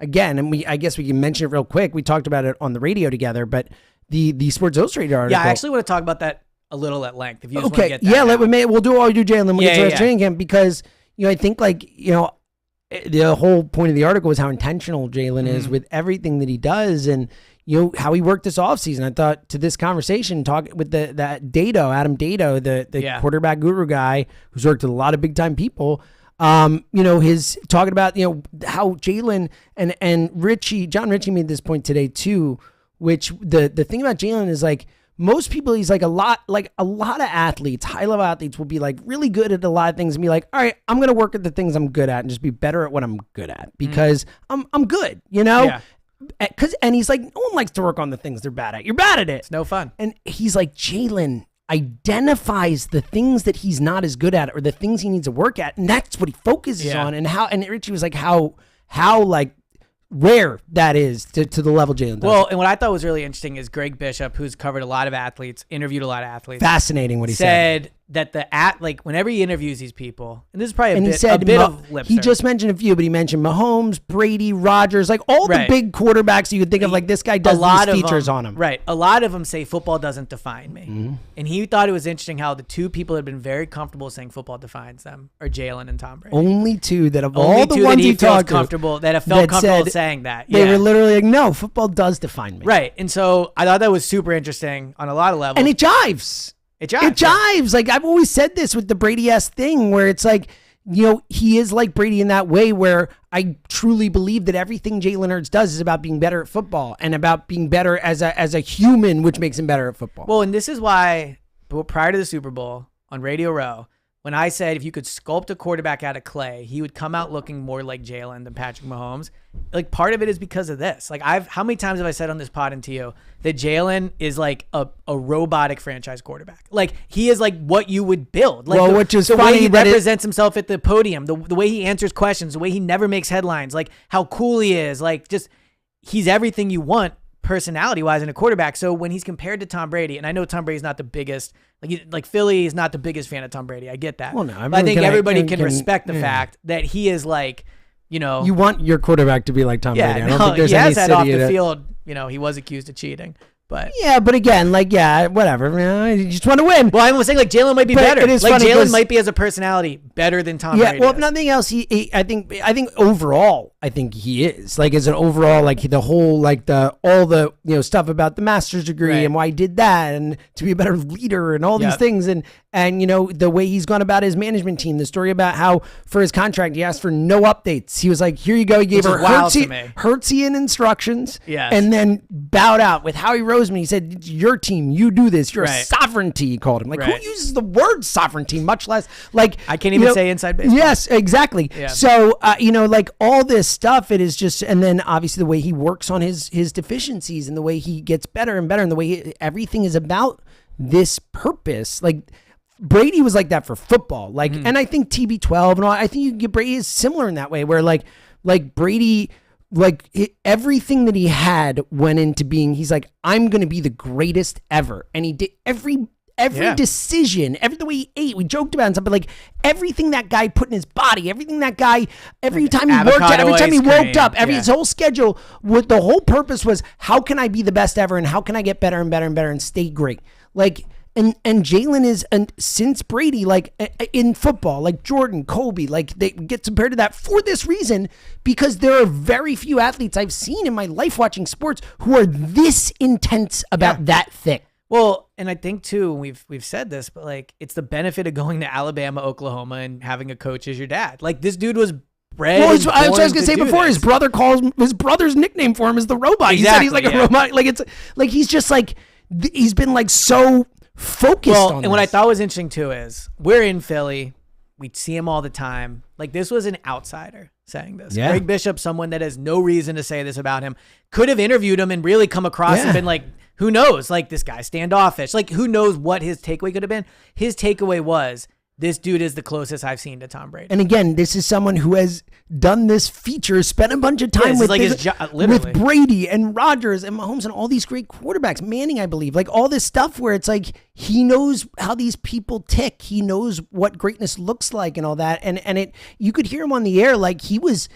again, and I guess we can mention it real quick. We talked about it on the radio together, but the Sports Illustrated article. Yeah, I actually want to talk about that a little at length. If you just want to get that we'll do Jalen. We'll get to training camp because I think the whole point of the article is how intentional Jalen is with everything that he does, and how he worked this offseason. I thought to this conversation, talk with Adam Dato, the quarterback guru guy who's worked with a lot of big time people. His talking about how Jalen and John Ritchie made this point today too. Which the thing about Jalen is like most people, he's like a lot of athletes, high level athletes will be like really good at a lot of things and be like, all right, I'm going to work at the things I'm good at and just be better at what I'm good at because I'm good, Yeah. And he's like, no one likes to work on the things they're bad at. You're bad at it. It's no fun. And he's like, Jalen identifies the things that he's not as good at or the things he needs to work at. And that's what he focuses on. And Richie was like, how like, rare that is to the level Jalen does. Well, and what I thought was really interesting is Greg Bishop, who's covered a lot of athletes, interviewed a lot of athletes. Fascinating what he said. That whenever he interviews these people, and this is probably a bit of lip He service. just mentioned a few, but he mentioned Mahomes, Brady, Rodgers, like all the big quarterbacks you could think of. Like this guy does these features on him. Right. A lot of them say football doesn't define me, and he thought it was interesting how the two people that have been very comfortable saying football defines them are Jalen and Tom Brady. Only two that of all the ones he talked to that have felt comfortable saying that. They were literally like, no, football does define me. Right. And so I thought that was super interesting on a lot of levels. And it jives. It jives. Like I've always said this with the Brady-esque thing where it's like, he is like Brady in that way where I truly believe that everything Jalen Hurts does is about being better at football and about being better as a human, which makes him better at football. Well, and this is why prior to the Super Bowl on Radio Row, when I said if you could sculpt a quarterback out of clay, he would come out looking more like Jalen than Patrick Mahomes. Like part of it is because of this. Like how many times have I said on this pod and to you that Jalen is like a robotic franchise quarterback? Like he is like what you would build. Like which is the funny way he represents himself at the podium, the way he answers questions, the way he never makes headlines, like how cool he is, like just he's everything you want personality-wise in a quarterback. So when he's compared to Tom Brady, and I know Tom Brady's not the biggest, like Philly is not the biggest fan of Tom Brady. I get that. Well, no, but I think everybody can respect the fact that he is like, you want your quarterback to be like Tom Brady. I don't think there's he any has that off the that field. He was accused of cheating. But but again, whatever. You just want to win. Well, I was saying saying Jalen might be better. It is funny Jalen might be as a personality better than Tom Brady. Yeah, well, if nothing else, I think overall, I think he is like as an overall the whole all the stuff about the master's degree and why he did that and to be a better leader and all these things and the way he's gone about his management team. The story about how for his contract he asked for no updates. He was like, here you go. He gave her Hertzian instructions. And then bowed out with Howie Roseman. He said, it's your team. You do this. You're a sovereignty. He called him. Like who uses the word sovereignty? Much less I can't even say inside baseball. Yes, exactly. Yeah. So all this stuff. It is just, and then obviously the way he works on his deficiencies and the way he gets better and better and the way everything is about this purpose. Like Brady was like that for football. And I think TB12 and all. I think you can get Brady is similar in that way where like Brady. Everything that he had went into being, he's like, I'm going to be the greatest ever. And he did every decision, the way he ate, we joked about it and stuff, but everything that guy put in his body, everything that guy, every time he worked out, every time he woke up, his whole schedule, the whole purpose was, how can I be the best ever and how can I get better and better and better and stay great? And Jalen is, and since Brady, like in football, like Jordan, Kobe, like they get compared to that for this reason, because there are very few athletes I've seen in my life watching sports who are this intense about that thing. Well, and I think too, we've said this, but like it's the benefit of going to Alabama, Oklahoma, and having a coach as your dad. Like this dude was bred. Well, I was gonna say before, his brother's nickname for him is the robot. He said he's like a robot. Like it's like he's just like he's been like so focused on this. And what I thought was interesting too is we're in Philly. We see him all the time. Like this was an outsider saying this. Yeah. Greg Bishop, someone that has no reason to say this about him, could have interviewed him and really come across and been like, who knows? Like this guy's standoffish. Like who knows what his takeaway could have been? His takeaway was, this dude is the closest I've seen to Tom Brady. And again, this is someone who has done this feature, spent a bunch of time with, like with Brady and Rodgers and Mahomes and all these great quarterbacks. Manning, I believe, like all this stuff where it's like he knows how these people tick. He knows what greatness looks like and all that. And it, you could hear him on the air like he was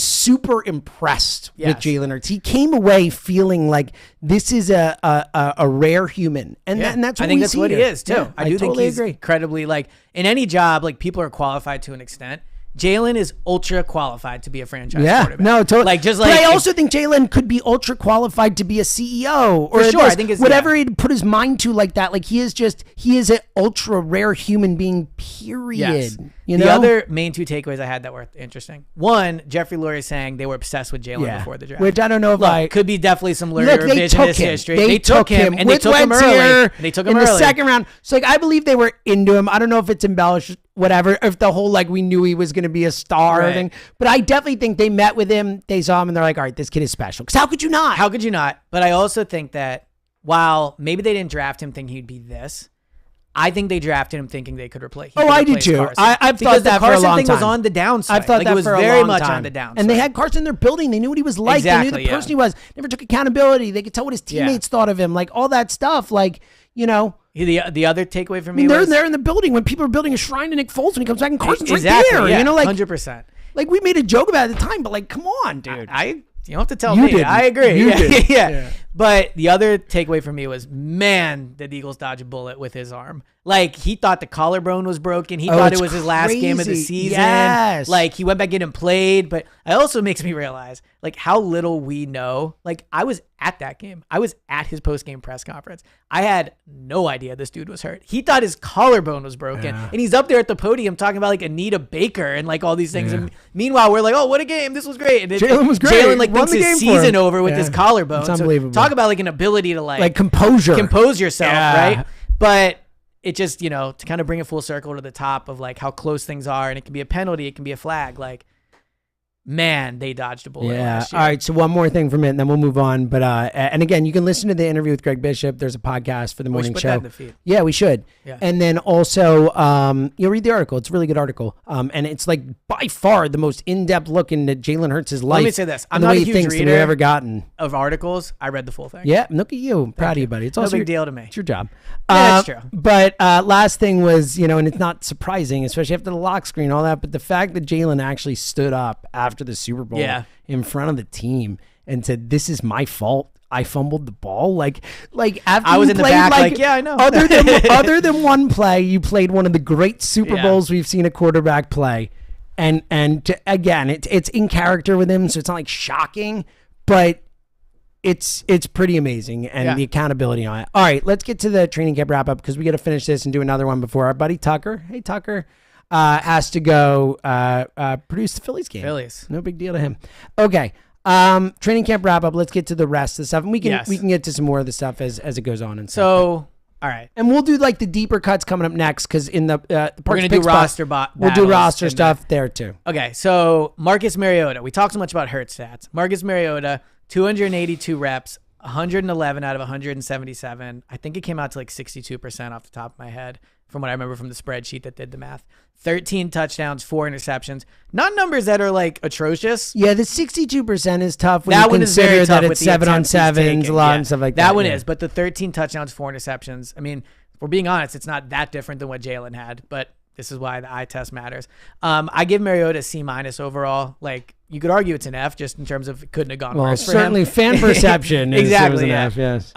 super impressed with Jalen Hurts. He came away feeling like this is a rare human, and that's what I think that's what he is too. Yeah, I do totally think he's agree. incredibly like. In any job, like people are qualified to an extent. Jalen is ultra qualified to be a franchise quarterback. No, totally. Like just but like, I also think Jalen could be ultra qualified to be a CEO or for sure. I think it's whatever he'd put his mind to like that. Like he is an ultra rare human being. Period. Yes. You the know? other main two takeaways I had that were interesting. One, Jeffrey Lurie saying they were obsessed with Jalen before the draft, which I don't know if could be definitely some Lurie they took revisionist him. history. They took him and they took him early. They took him in early the second round. So like I believe they were into him. I don't know if it's embellished, whatever, if the whole like we knew he was going to be a star thing. But I definitely think they met with him. They saw him and they're like, all right, this kid is special. Because how could you not? How could you not? But I also think that while maybe they didn't draft him thinking he'd be this, I think they drafted him thinking they could replace. I do too. I've thought that for a long time. The Carson thing was on the downside. I've thought like that it was for a very long much time. on the downside. And they had Carson in their building. They knew what he was like. Exactly, they knew the person he was. Never took accountability. They could tell what his teammates thought of him. Like all that stuff. Like, you know. The other takeaway for me they're was there in the building when people are building a shrine to Nick Foles when he comes back and Carson's right there. Yeah, you know, like 100%. Like we made a joke about it at the time, but like, come on, dude. You don't have to tell You me. didn't. I agree. You yeah. did. Yeah. But the other takeaway for me was, man, did the Eagles dodge a bullet with his arm. Like, he thought the collarbone was broken. He thought it was his last game of the season. Yes. Like, he went back in and played. But it also makes me realize, like, how little we know. Like, I was at that game. I was at his post-game press conference. I had no idea this dude was hurt. He thought his collarbone was broken. And he's up there at the podium talking about, like, Anita Baker and, like, all these things. And meanwhile, we're like, oh, what a game. This was great. And Jalen was great. Jalen, like, thinks his season over with his collarbone. It's unbelievable. So talk about, like, an ability to, like composure. Compose yourself, right? But it just, you know, to kind of bring it full circle to the top of, like, how close things are. And it can be a penalty. It can be a flag. Like, man, they dodged a bullet last year. All right, so one more thing from it, and then we'll move on. But and again, you can listen to the interview with Greg Bishop. There's a podcast for the morning put show. that in the feed. Yeah, we should. Yeah. And then also, you'll read the article. It's a really good article. And it's like by far the most in-depth look into Jalen Hurts' life. Let me say this: I'm and the not way a he huge thinks that reader we've ever gotten of articles. I read the full thing. Yeah, look at you. I'm proud of you, buddy. It's No also big deal to me. It's your job. Yeah, that's true. But last thing was, you know, and it's not surprising, especially after the lock screen, all that. But the fact that Jalen actually stood up after the Super Bowl in front of the team and said, "This is my fault. I fumbled the ball." Like after I was you in the played, back, like yeah, I know. other than one play, you played one of the great Super Bowls we've seen a quarterback play, and again, it's in character with him, so it's not like shocking, but it's pretty amazing, and the accountability on it. All right, let's get to the training camp wrap up because we got to finish this and do another one before our buddy Tucker. Hey Tucker. Has to go produce the Phillies game. Phillies. No big deal to him. Okay. Training camp wrap up. Let's get to the rest of the stuff. And we can get to some more of the stuff as it goes on. And so, all right. And we'll do like the deeper cuts coming up next because in the we're going to do roster we'll do roster stuff there too. Okay. So Marcus Mariota. We talked so much about Hurts stats. Marcus Mariota, 282 reps, 111 out of 177. I think it came out to like 62% off the top of my head from what I remember from the spreadsheet that did the math. 13 touchdowns, 4 interceptions. Not numbers that are like atrocious. Yeah, the 62% is tough when that you one is very consider tough that with it's the 7-on-7s, a lot and stuff like that. That one is, but the 13 touchdowns, 4 interceptions. I mean, if we're being honest, it's not that different than what Jalen had, but This is why the eye test matters. I give Mariota a C- overall. Like, you could argue it's an F just in terms of it couldn't have gone worse for him. Certainly fan perception is exactly, an yeah. F, yes.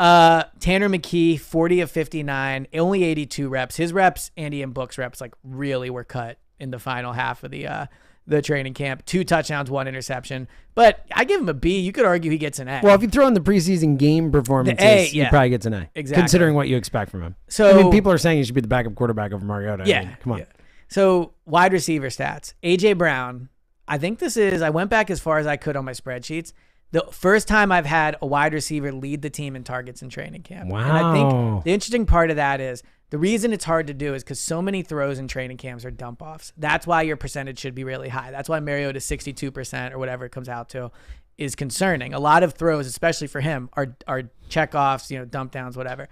Tanner McKee, 40 of 59, only 82 reps. His reps, Andy and Book's reps, like really were cut in the final half of the training camp. 2 touchdowns, 1 interception. But I give him a B. You could argue he gets an A. Well, if you throw in the preseason game performances, he probably gets an A. Exactly. Considering what you expect from him. So, I mean, people are saying he should be the backup quarterback over Mariota. Yeah. I mean, come on. Yeah. So, wide receiver stats. A.J. Brown, I think I went back as far as I could on my spreadsheets. The first time I've had a wide receiver lead the team in targets in training camp. Wow. And I think the interesting part of that is the reason it's hard to do is because so many throws in training camps are dump offs. That's why your percentage should be really high. That's why Mariota's 62% or whatever it comes out to is concerning. A lot of throws, especially for him, are check offs, dump downs, whatever.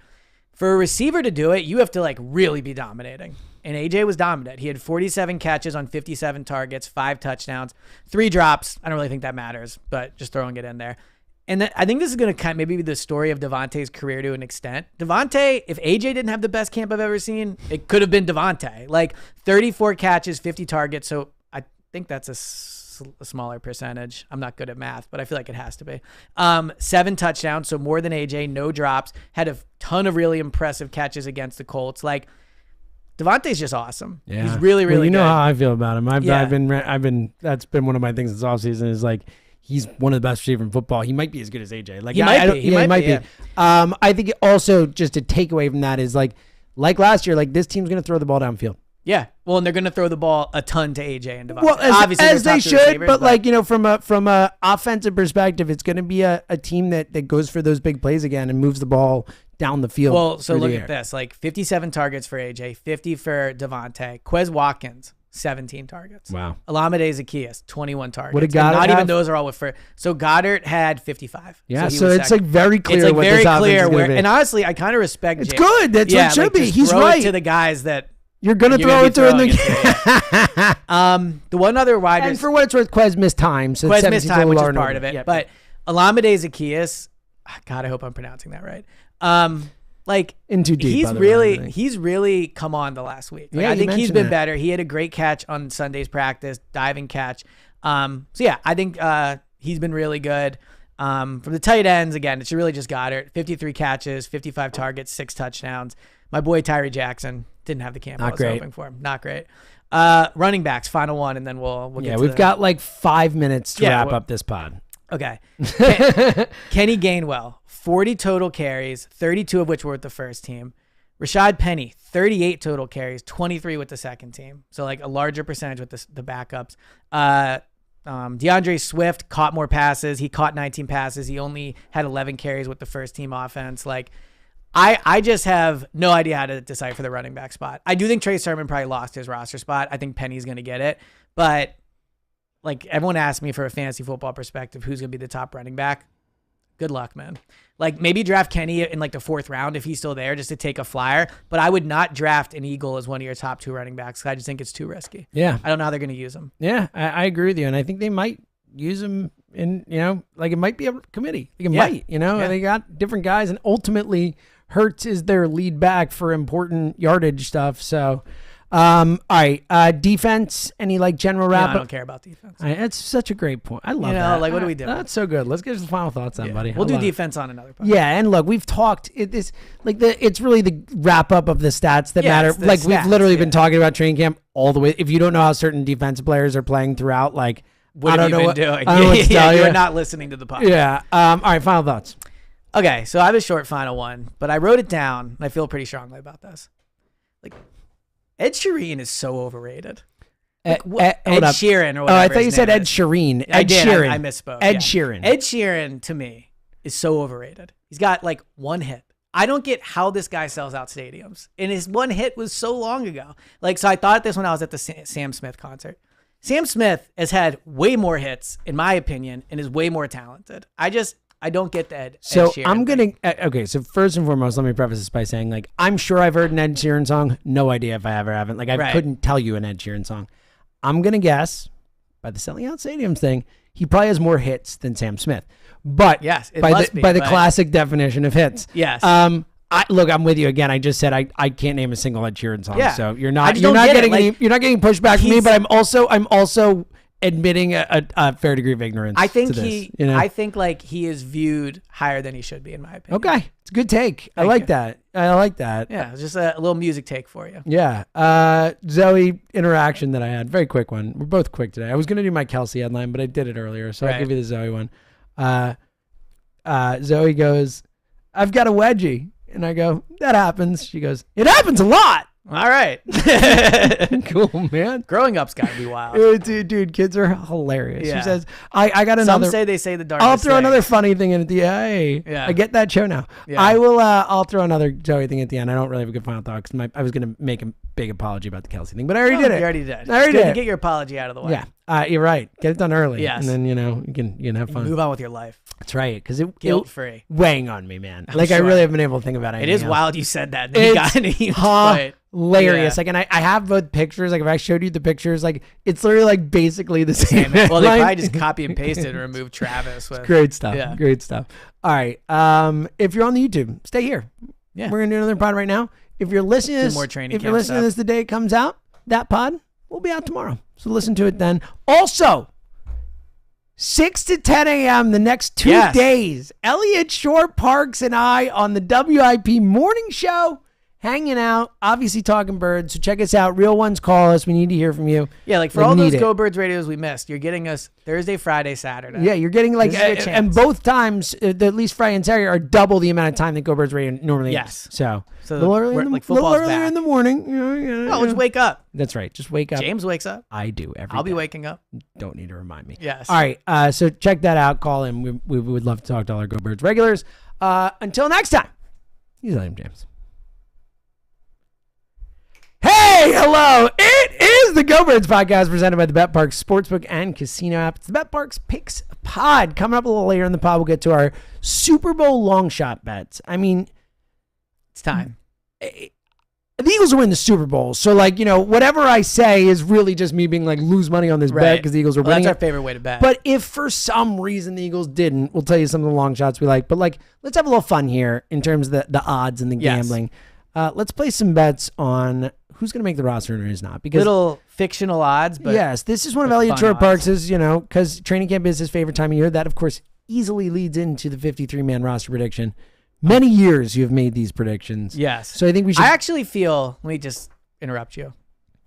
For a receiver to do it, you have to like really be dominating. And AJ was dominant. He had 47 catches on 57 targets, 5 touchdowns, 3 drops. I don't really think that matters, but just throwing it in there. And I think this is going to maybe be the story of Devontae's career to an extent. Devontae, if AJ didn't have the best camp I've ever seen, it could have been Devontae. Like 34 catches, 50 targets. So I think that's a smaller percentage. I'm not good at math, but I feel like it has to be. 7 touchdowns, so more than AJ, no drops. Had a ton of really impressive catches against the Colts. Like, Devontae's just awesome. Yeah. He's really, really good. You know how I feel about him. I've been that's been one of my things this offseason is like, he's one of the best receivers in football. He might be as good as AJ. Like, he might be. He might be. I think also just a takeaway from that is like last year, like this team's going to throw the ball downfield. Yeah. Well, and they're going to throw the ball a ton to AJ and Devontae. Well, obviously as they should, but like, from a offensive perspective, it's going to be a team that goes for those big plays again and moves the ball down the field. Well, so look at this, like 57 targets for AJ, 50 for Devontae. Quez Watkins, 17 targets. Wow. Alameda Zaccheaus, 21 targets. What did Goddard not have? even those are all with first. So Goddard had 55. Yeah, so it's like very clear. It's like what very this clear. Is where, and honestly, I kind of respect. It's Jay. good. That's what it should be. He's throw right. It to the guys that you're gonna throw it to in the. The one other wide. And for what it's worth, Quez missed time. So Quez missed time, which is part of it. Yep. But Alameda Zaccheaus, God, I hope I'm pronouncing that right. Like in too deep. He's really come on the last week. Like, yeah, I think he's been that. better. He had a great catch on Sunday's practice, diving catch. So yeah, I think he's been really good. From the tight ends, again, it's really just Goddard. 53 catches, 55 targets, 6 touchdowns. My boy Tyree Jackson didn't have the camp I was hoping for him. Not great. Running backs, final one, and then we'll get to we've got like 5 minutes to wrap up this pod. Okay. Kenny Gainwell, 40 total carries, 32 of which were with the first team. Rashad Penny, 38 total carries, 23 with the second team. So like a larger percentage with the backups. DeAndre Swift caught more passes. He caught 19 passes. He only had 11 carries with the first team offense. Like, I just have no idea how to decipher the running back spot. I do think Trey Sermon probably lost his roster spot. I think Penny's going to get it. But like everyone asked me for a fantasy football perspective, who's going to be the top running back? Good luck, man. Like maybe draft Kenny in like the 4th round if he's still there just to take a flyer. But I would not draft an Eagle as one of your top 2 running backs. I just think it's too risky. Yeah. I don't know how they're going to use him. Yeah, I agree with you. And I think they might use him in, like it might be a committee. Like it might, they got different guys and ultimately Hurts is their lead back for important yardage stuff. So, all right. Defense, any like general wrap up? I don't care about defense. It's such a great point. I love that. Like what do we do? That's so good. Let's get some final thoughts on, buddy. We'll do defense on another podcast. Yeah, and look, we've talked. It's really the wrap up of the stats that matter. Like stats, we've literally been talking about training camp all the way. If you don't know how certain defensive players are playing throughout, like what have you been doing? I don't know what to tell you. You're not listening to the podcast. Yeah. All right. Final thoughts. Okay, so I have a short final one, but I wrote it down, and I feel pretty strongly about this. Like, Ed Sheeran is so overrated. Ed Sheeran or whatever. Oh, I thought you said Ed Sheeran. Ed Sheeran. I misspoke. Ed Sheeran. Ed Sheeran, to me, is so overrated. He's got, like, 1 hit. I don't get how this guy sells out stadiums. And his 1 hit was so long ago. Like, so I thought this when I was at the Sam Smith concert. Sam Smith has had way more hits, in my opinion, and is way more talented. I don't get that. So I'm going to, okay. So first and foremost, let me preface this by saying like, I'm sure I've heard an Ed Sheeran song. No idea if I ever haven't. Like I couldn't tell you an Ed Sheeran song. I'm going to guess by the selling out stadiums thing, he probably has more hits than Sam Smith, but yes, by the classic definition of hits. Yes. Look, I'm with you again. I just said I can't name a single Ed Sheeran song, Yeah. so you're I not just don't get getting it. any, Like, you're not getting pushback from me. he's- But I'm also admitting a fair degree of ignorance. I think to this, he, you know? I think like he is viewed higher than he should be, in my opinion. Okay, it's a good take. I Thank like you. that. I like that. Yeah, it's just a little music take for you. Yeah. Zoe interaction that I had. Very quick one. We're both quick today. I was going to do my Kelsey headline, but I did it earlier. So I'll Right. give you the Zoe one. Zoe goes, I've got a wedgie. And I go, that happens. She goes, it happens a lot. All right. Cool, man. Growing up's got to be wild. Dude, kids are hilarious. Yeah. She says, I got Some another. say they say the darkest I'll throw thing. another funny thing in at the end. Yeah. I get that show now. Yeah. I will. I'll throw another Joey thing at the end. I don't really have a good final thought because I was going to make a big apology about the Kelsey thing, but I already did it. You already did. I already It's good did to it. get your apology out of the way. Yeah. You're right. Get it done early. Yes. And then you can have fun. Move on with your life. That's right. Because it Guilt free. weighing on me, man. I'm I sure. really haven't been able to think about it. It is wild you said that. And then you got in a huge fight. Hilarious. Yeah. Like, and I have both pictures. Like, if I showed you the pictures, like, it's literally like basically the same. Well, they headline. probably just copy and pasted and removed Travis. With, Great stuff. Yeah. Great stuff. All right. If you're on the YouTube, stay here. Yeah. We're gonna do another pod right now. If you're listening to this, more training if you're camp listening to stuff. this the day it comes out, that pod will be out tomorrow. So listen to it then. Also, 6 to 10 a.m. the next 2 Yes. days. Elliot Short Parks and I on the WIP morning show, hanging out, obviously talking birds. So check us out. Real ones, call us. We need to hear from you. Yeah, like for We all those need it. Go Birds radios we missed, you're getting us Thursday, Friday, Saturday. Yeah, you're getting like, This is your and chance. both times, at least Friday and Saturday, are double the amount of time that Go Birds Radio normally Yes. is. So So a little earlier, we're- in the, like, little football's earlier back. in the morning. Yeah. Oh, just wake up. That's right. Just wake up. James wakes up. I do every I'll be day. waking up. Don't need to remind me. Yes. All right. So check that out. Call in. We would love to talk to all our Go Birds regulars. Until next time, he's William James. Hey, hello. It is the Go Birds podcast presented by the Bet Parks Sportsbook and Casino app. It's the Bet Parks Picks pod. Coming up a little later in the pod, we'll get to our Super Bowl long shot bets. I mean, It's time. the Eagles will win the Super Bowl. So, like, whatever I say is really just me being like, lose money on this bet Right. because the Eagles are Well, winning that's it. our favorite way to bet. But if for some reason the Eagles didn't, we'll tell you some of the long shots we like. But like, let's have a little fun here in terms of the odds and the Yes. gambling. Let's play some bets on who's going to make the roster and who's not. Because little fictional odds, but yes, this is one of but Elliot fun Short odds. Parks' because training camp is his favorite time of year. That of course easily leads into the 53-man roster prediction. Many years you have made these predictions. yes. So I think we should. I actually feel. Let me just interrupt you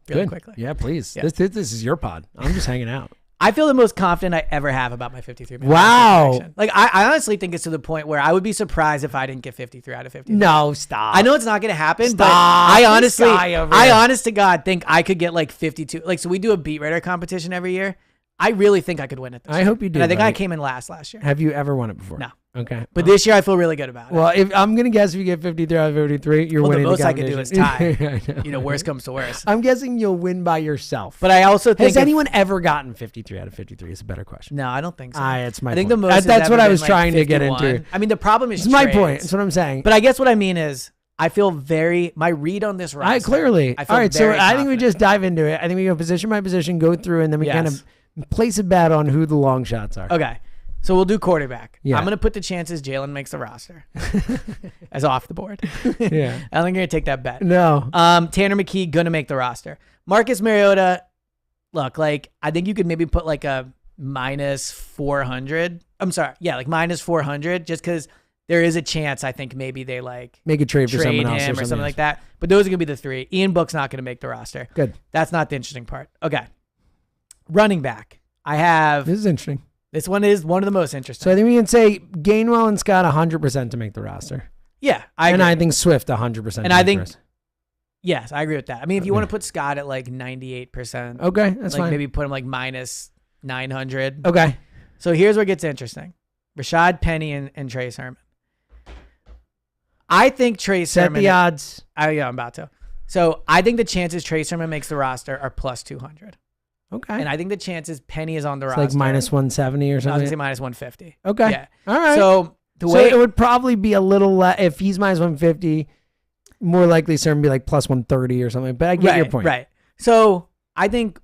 really Good. quickly. Yeah, please. Yeah. This is your pod. I'm just hanging out. I feel the most confident I ever have about my 53. Wow. Like I honestly think it's to the point where I would be surprised if I didn't get 53 out of 53. No, stop. I know it's not going to happen, but Stop. I This honestly, guy over I here. honest to God think I could get like 52. Like, so we do a beat writer competition every year. I really think I could win it this I year. hope you do, And I think I buddy. came in last year. Have you ever won it before? No. Okay. But this year I feel really good about it. Well, if I'm gonna guess if you get 53 out of 53, you're Well, the winning most I could do is tie. competition. You know, worst comes to worst. I'm guessing you'll win by yourself. But I also think has anyone ever gotten 53 out of 53? Is a better question. No, I don't think so. It's my I think point. the most. has That's ever what I been, was like, trying to get 51. into. I mean, the problem is It's my trades. point. That's what I'm saying. But I guess what I mean is, I feel my read on this roster. Clearly. I feel All right, so very I think we confident. just dive into it. I think we go position by position, go through, and then we kind Yes. of place a bet on who the long shots are. Okay. So we'll do quarterback. Yeah. I'm going to put the chances Jalen makes the roster as off the board. Yeah. I'm going to take that bet. No. Tanner McKee going to make the roster. Marcus Mariota, look, like I think you could maybe put like a minus 400. I'm sorry. Yeah, like minus 400 just because there is a chance I think maybe they like Make a trade for trade someone else him or something else. like that. But those are going to be the three. Ian Book's not going to make the roster. Good. That's not the interesting part. Okay. Running back. I have This is interesting. this one is one of the most interesting. So I think we can say Gainwell and Scott 100% to make the roster. yeah, I And agree. I think Swift 100%. And to I make the think- roster. Yes, I agree with that. I mean, if you want to put Scott at like 98%, Okay, that's like fine. maybe put him like minus 900. Okay. So here's where it gets interesting. Rashad Penny and Trey Sermon. I think Trey Set Sermon. the odds. Yeah, I'm about to. So I think the chances Trey Sermon makes the roster are plus 200. Okay. And I think the chances Penny is on the It's roster. like minus 170 or I was going something. to say minus 150. Okay. Yeah. All right. So the So way it would probably be a little less if he's minus 150. More likely, Sermon be like plus 130 or something. But I get your point. Right. So I think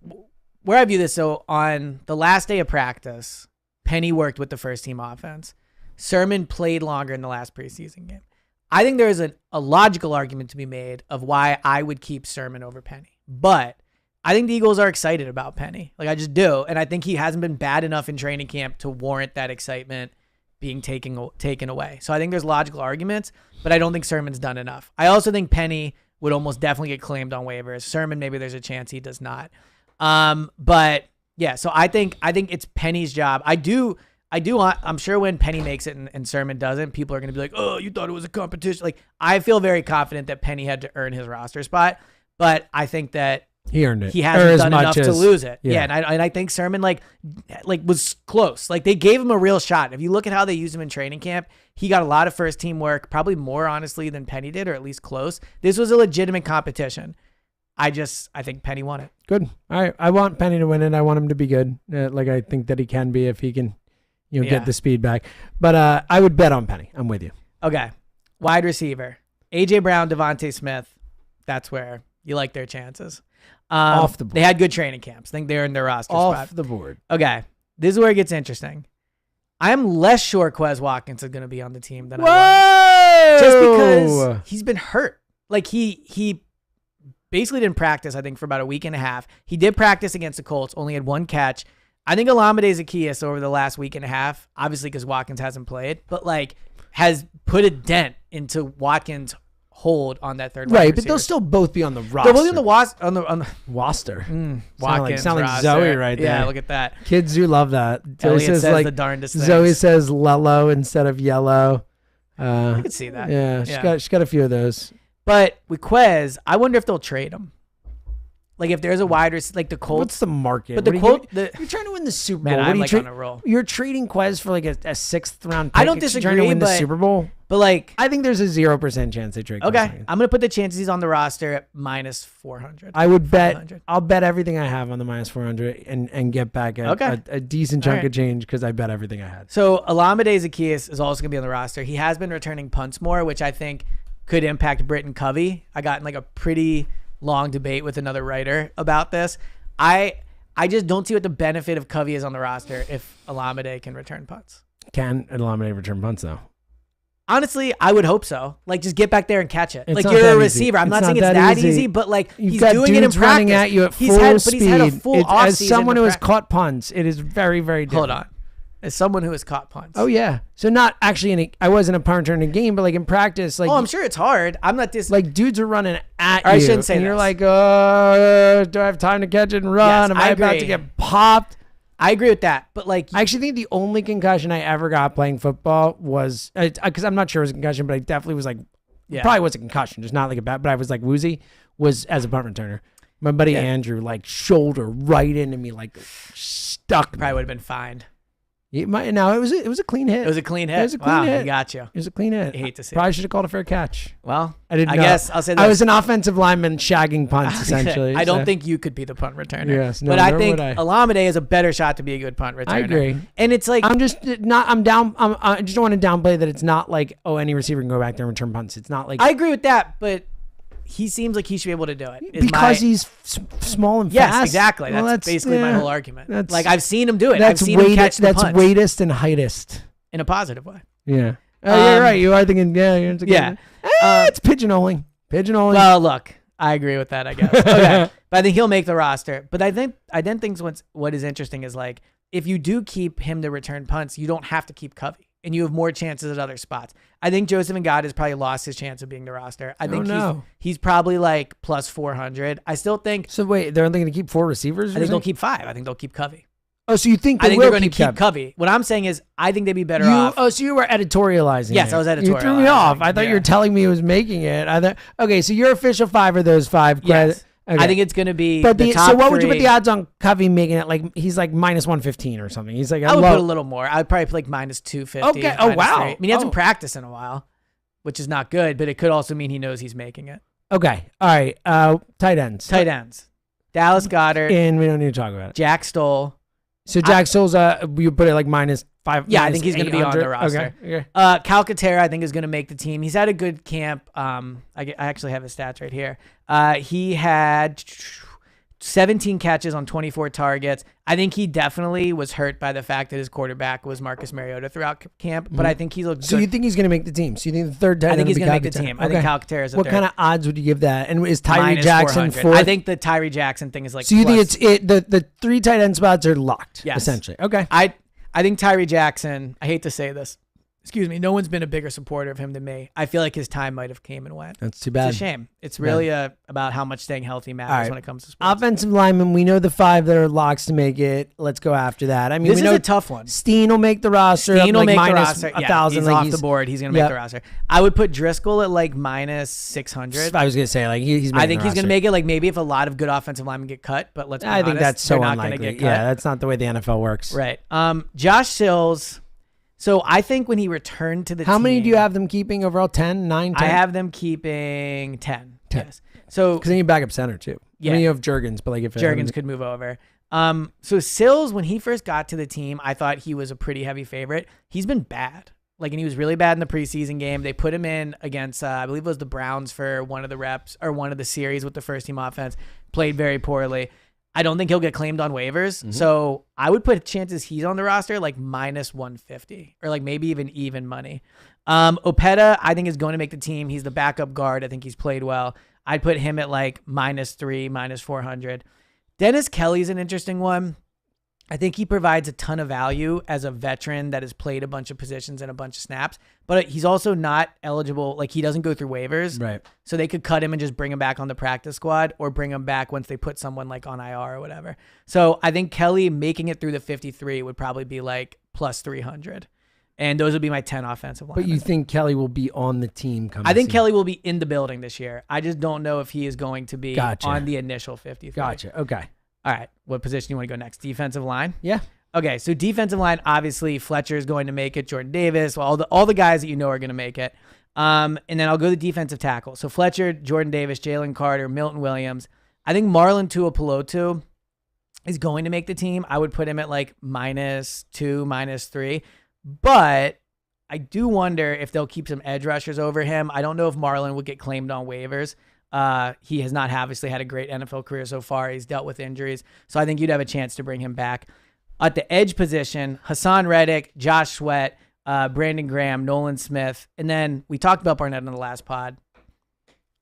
where I view this, so on the last day of practice, Penny worked with the first team offense. Sermon played longer in the last preseason game. I think there is a logical argument to be made of why I would keep Sermon over Penny. But I think the Eagles are excited about Penny. Like, I just do. And I think he hasn't been bad enough in training camp to warrant that excitement being taken away. So I think there's logical arguments, but I don't think Sermon's done enough. I also think Penny would almost definitely get claimed on waivers. Sermon, maybe there's a chance he does not. But yeah, so I think it's Penny's job. I'm sure when Penny makes it and Sermon doesn't, people are going to be like, oh, you thought it was a competition. Like, I feel very confident that Penny had to earn his roster spot, but I think that he earned it. He hasn't done enough to lose it. Yeah, and I think Sermon like was close. Like, they gave him a real shot. If you look at how they used him in training camp, he got a lot of first team work, probably more honestly than Penny did, or at least close. This was a legitimate competition. I think Penny won it. Good. All right. I want Penny to win it. I want him to be good. Like, I think that he can be if he can, get the speed back. But I would bet on Penny. I'm with you. Okay. Wide receiver. A.J. Brown, Devontae Smith. That's where you like their chances. Off the board. They had good training camps. I think they're in their roster spot. Off the board. Okay. This is where it gets interesting. I'm less sure Quez Watkins is going to be on the team than I was. Just because he's been hurt. Like, he basically didn't practice, I think, for about a week and a half. He did practice against the Colts, only had one catch. I think Olamide Zaccheaus over the last week and a half, obviously because Watkins hasn't played, but like has put a dent into Watkins' hold on that third. Right, but they'll still both be on the roster. They'll be on the roster. Watkins sound like Zoe right there. Yeah, look at that. Kids do love that. Zoe says like the darndest things. Zoe says Lello instead of yellow. I could see that. Yeah, she's got a few of those. But with Quez, I wonder if they'll trade him. Like, if there's a wide receiver, like the Colts. What's the market? But you're trying to win the Super Bowl. Man, I'm like on a roll. You're trading Quez for like a sixth round pick. I don't disagree, trying to win the Super Bowl. But like, I think there's a 0% chance they trade Quez. Okay, I'm gonna put the chances he's on the roster at minus 400. I would bet. I'll bet everything I have on the minus 400 and get back a decent chunk of change because I bet everything I had. So Olamide Zaccheaus is also gonna be on the roster. He has been returning punts more, which I think could impact Britton Covey. I got in like a pretty long debate with another writer about this. I just don't see what the benefit of Covey is on the roster if Olamide can return punts. Can Olamide return punts though? Honestly, I would hope so. Like, just get back there and catch it. It's like, not you're that a receiver. easy. I'm not saying it's that easy, but like, he's doing it in practice. Running at you at full speed. He's had a full offseason. As someone who has caught punts, it is very, very different. Hold on. As someone who has caught punts. Oh yeah. So not actually I wasn't a punt return in a game, but like in practice, like I'm sure it's hard. I'm not like dudes are running at you. I shouldn't say and this. You're like, do I have time to catch it and run? Yes, Am I about to get popped? I agree with that, but like, I actually think the only concussion I ever got playing football was because I'm not sure it was a concussion, but I definitely was like, probably was a concussion, just not like a bad, but I was like woozy. Was as a punt returner. My buddy Andrew like shoulder right into me, like stuck. Probably would have been fined. It was a clean hit. It was a clean hit. It was a clean hit. He got you. It was a clean hit. I hate to see Probably it. should have called a fair catch. Well, I didn't. I guess I'll say that. I was an offensive lineman shagging punts essentially. I don't think you could be the punt returner. Yes, no, but I nor think would I. Olamide has a better shot to be a good punt returner. I agree. And it's like, I'm just not. I'm down. I just don't want to downplay that. It's not like any receiver can go back there and return punts. It's not like I agree with that, but he seems like he should be able to do it. Because he's small and yes, fast. exactly. Well, that's basically my whole argument. Like, I've seen him do it. That's I've seen him catch the punts. That's weightest and heightest. In a positive way. Yeah. Oh, you're right. You are thinking, yeah. It's pigeonholing. Well, look, I agree with that, I guess. Okay. But I think he'll make the roster. But I then think what is interesting is like, if you do keep him to return punts, you don't have to keep Covey. And you have more chances at other spots. I think Joseph Ngata has probably lost his chance of being the roster. I think he's probably like plus 400. I still think. So wait, they're only going to keep 4 receivers? I think they'll keep 5. I think they'll keep Covey. Oh, so you think I think they're going to keep Covey. What I'm saying is, I think they'd be better off. Oh, so you were editorializing. Yes, I was editorializing. You threw me off. I thought you were telling me he was making it. I thought, okay, so your official 5 are those 5. Yes. Okay. I think it's going to be but the top so what would you put 3. the odds on Covey making it? Like, he's like minus 115 or something. He's like I would put a little more. I would probably put like minus 250. Okay. Oh, wow. 3. I mean, he hasn't practiced in a while, which is not good, but it could also mean he knows he's making it. Okay. All right. Tight ends. Dallas Goedert. And we don't need to talk about it. Jack Stoll. So Jack Stoll's, you put it like minus 5. Yeah, I think he's going to be on the roster. Okay. Calcaterra, I think, is going to make the team. He's had a good camp. I actually have his stats right here. He had 17 catches on 24 targets. I think he definitely was hurt by the fact that his quarterback was Marcus Mariota throughout camp, but I think he looked good. So you think he's going to make the team? So you think the third tight end? I think he's going to make the team. I think Cal Katerra's a What third. kind of odds would you give that? And is Tyree Minus Jackson 400. fourth? I think the Tyree Jackson thing is like. So you plus, think the 3 tight end spots are locked? Yes. Essentially. Okay. I think Tyree Jackson. I hate to say this. Excuse me. No one's been a bigger supporter of him than me. I feel like his time might have came and went. That's too bad. It's a shame. It's really about how much staying healthy matters when it comes to sports. Offensive linemen, we know the 5 that are locks to make it. Let's go after that. I mean, This we is know a tough one. Steen will make the roster. Steen will make the minus roster. 1,000. He's off the board. He's going to make the roster. I would put Driscoll at like minus 600. I was going to say, like, he's I think he's going to make it, like, maybe if a lot of good offensive linemen get cut, but let's be honest, think that's so they're not unlikely. going to get cut. Yeah, that's not the way the NFL works. Right. Josh Sills. So I think when he returned to the team. How many do you have them keeping overall? 10, 9, 10? I have them keeping 10. 10. Yes. So because then you back up center too. Yeah. I mean, you have Juergens, but like if Juergens could move over. So Sills, when he first got to the team, I thought he was a pretty heavy favorite. He's been bad. Like, and he was really bad in the preseason game. They put him in against, I believe it was the Browns for one of the reps or one of the series with the first team offense. Played very poorly. I don't think he'll get claimed on waivers. Mm-hmm. So I would put chances he's on the roster like minus 150 or like maybe even money. Opeta, I think, is going to make the team. He's the backup guard. I think he's played well. I'd put him at like -3, -400. Dennis Kelly's an interesting one. I think he provides a ton of value as a veteran that has played a bunch of positions and a bunch of snaps, but he's also not eligible. Like, he doesn't go through waivers. Right. So they could cut him and just bring him back on the practice squad or bring him back once they put someone like on IR or whatever. So I think Kelly making it through the 53 would probably be like plus 300. And those would be my 10 offensive linemen. But you think Kelly will be on the team coming? I think Kelly will be in the building this year. I just don't know if he is going to be on the initial 53. Gotcha. Okay. All right. What position do you want to go next? Defensive line? Yeah. Okay. So defensive line, obviously Fletcher is going to make it. Jordan Davis, all the guys that you know are going to make it. And then I'll go to defensive tackle. So Fletcher, Jordan Davis, Jalen Carter, Milton Williams. I think Marlon Tuipulotu is going to make the team. I would put him at like -2, -3. But I do wonder if they'll keep some edge rushers over him. I don't know if Marlon would get claimed on waivers. He has not obviously had a great NFL career so far. He's dealt with injuries. So I think you'd have a chance to bring him back. At the edge position, Hassan Reddick, Josh Sweat, Brandon Graham, Nolan Smith. And then we talked about Barnett in the last pod.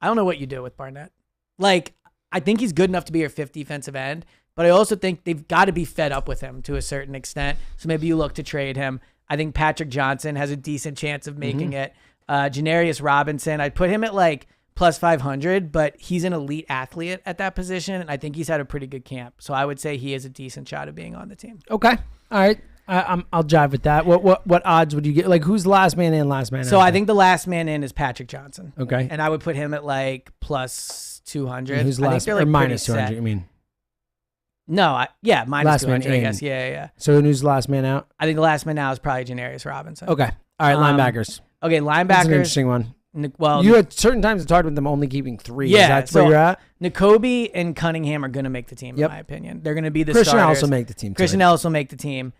I don't know what you do with Barnett. Like, I think he's good enough to be your 5th defensive end, but I also think they've got to be fed up with him to a certain extent. So maybe you look to trade him. I think Patrick Johnson has a decent chance of making it. Janarius Robinson, I'd put him at like plus 500, but he's an elite athlete at that position, and I think he's had a pretty good camp. So I would say he has a decent shot of being on the team. Okay. All right. I'll jive with that. What odds would you get? Like, who's last man in, last man out? So I think the last man in is Patrick Johnson. Okay. And I would put him at like plus 200. And who's I last think they're, or like, minus pretty 200? set. You mean? No, minus Last 200, man I in. guess. Yeah. So who's the last man out? I think the last man now is probably Janarius Robinson. Okay. All right. Linebackers. Okay, That's linebackers. an interesting one. Well, You at certain times it's hard with them only keeping 3. Yeah, Is that so where you're at? N'Kobe and Cunningham are going to make the team, Yep. in my opinion. They're going to be the Christian starters. also make the team. Christian Ellis will make the team.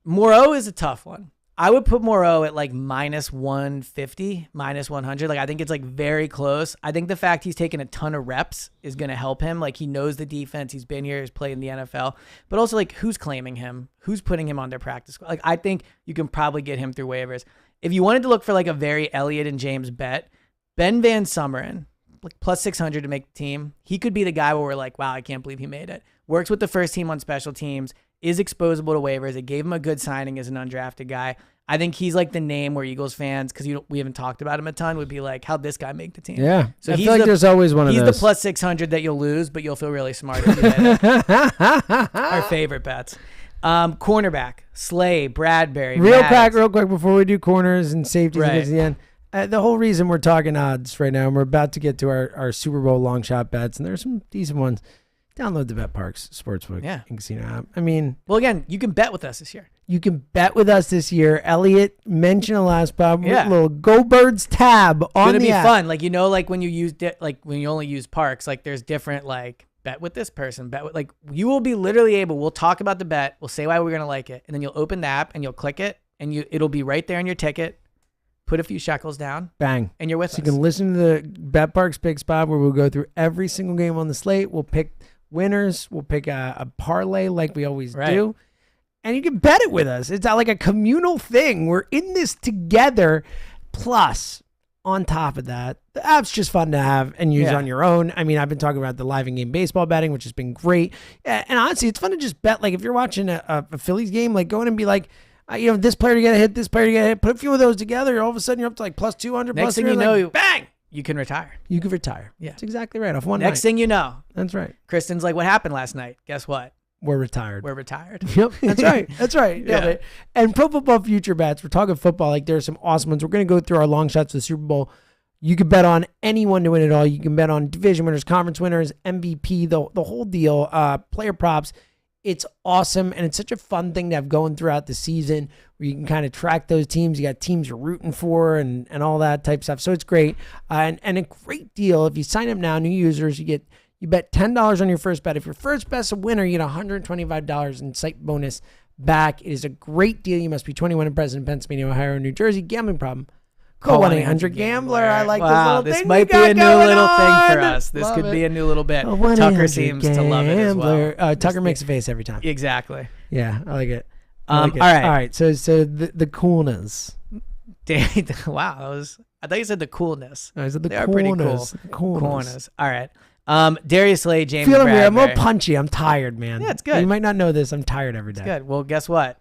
Moreau is a tough one. I would put Moreau at like minus 150, minus 100. Like, I think it's like very close. I think the fact he's taken a ton of reps is going to help him. Like, he knows the defense. He's been here. He's played in the NFL. But also, like, who's claiming him? Who's putting him on their practice squad? Like, I think you can probably get him through waivers. If you wanted to look for like a very Elliott and James bet, Ben Van Summeren, like plus 600 to make the team. He could be the guy where we're like, wow, I can't believe he made it. Works with the first team on special teams, is exposable to waivers. It gave him a good signing as an undrafted guy. I think he's like the name where Eagles fans, because we haven't talked about him a ton, would be like, how'd this guy make the team? Yeah. So I he's feel like there's always one of those. He's the plus 600 that you'll lose, but you'll feel really smart if you hit it. Our favorite bets. Cornerback, Slay, Bradbury, Real Maddox. quick before we do corners and safeties Right. at the end. The whole reason we're talking odds right now, and we're about to get to our Super Bowl long shot bets, and there's some decent ones. Download the BetParks Sportsbook and Casino app. I mean, well, again, you can bet with us this year. you can bet with us this year. Elliot mentioned the last Bob. Yeah. Little Go Birds tab on It's gonna the be app. fun. Like, like when you use when you only use Parks, like there's different like bet with this person, bet with like you will be literally able. We'll talk about the bet. We'll say why we're gonna like it, and then you'll open the app and you'll click it, and it'll be right there on your ticket. Put a few shekels down, Bang, and you're with so us. you can listen to the BetParks Picks Bob, where we'll go through every single game on the slate. We'll pick winners. We'll pick a parlay like we always Right. do. And you can bet it with us. It's like a communal thing. We're in this together. Plus, on top of that, the app's just fun to have and use on your own. I mean, I've been talking about the live in-game baseball betting, which has been great. And honestly, it's fun to just bet. Like, if you're watching a Phillies game, like, go in and be like, this player to get a hit, this player to get a hit. Put a few of those together. All of a sudden, you're up to like plus 200, Next plus thing you 300. know, bang, you can retire. You could retire. Yeah. That's exactly right. Off one Next night. thing you know, That's right. Kristen's like, what happened last night? Guess what? We're retired. We're retired. Yep, that's right. That's right. Yeah. Yeah. And Pro Football Future Bets, we're talking football. Like, there are some awesome ones. We're going to go through our long shots of the Super Bowl. You can bet on anyone to win it all. You can bet on division winners, conference winners, MVP, the whole deal, player props. It's awesome, and it's such a fun thing to have going throughout the season where you can kind of track those teams. You got teams you're rooting for and all that type stuff. So it's great. And a great deal. If you sign up now, new users, you bet $10 on your first bet. If your first bet's a winner, you get $125 in site bonus back. It is a great deal. You must be 21 and present in Pennsylvania, Ohio, or New Jersey. Gambling problem? Call 1-800-GAMBLER. I like this little thing. This might be a new little thing for us. This could be a new little bit. Tucker seems to love it as well. Tucker makes a face every time. Exactly. Yeah, I like it. All right. All right. So the coolness. Wow. I thought you said the coolness. I said They are pretty cool. Coolness. All right. Darius Slay, James Feeling weird. I'm a Bradbury. little punchy. I'm tired, man. Yeah, it's good. You might not know this. I'm tired every day. Good. Well, guess what?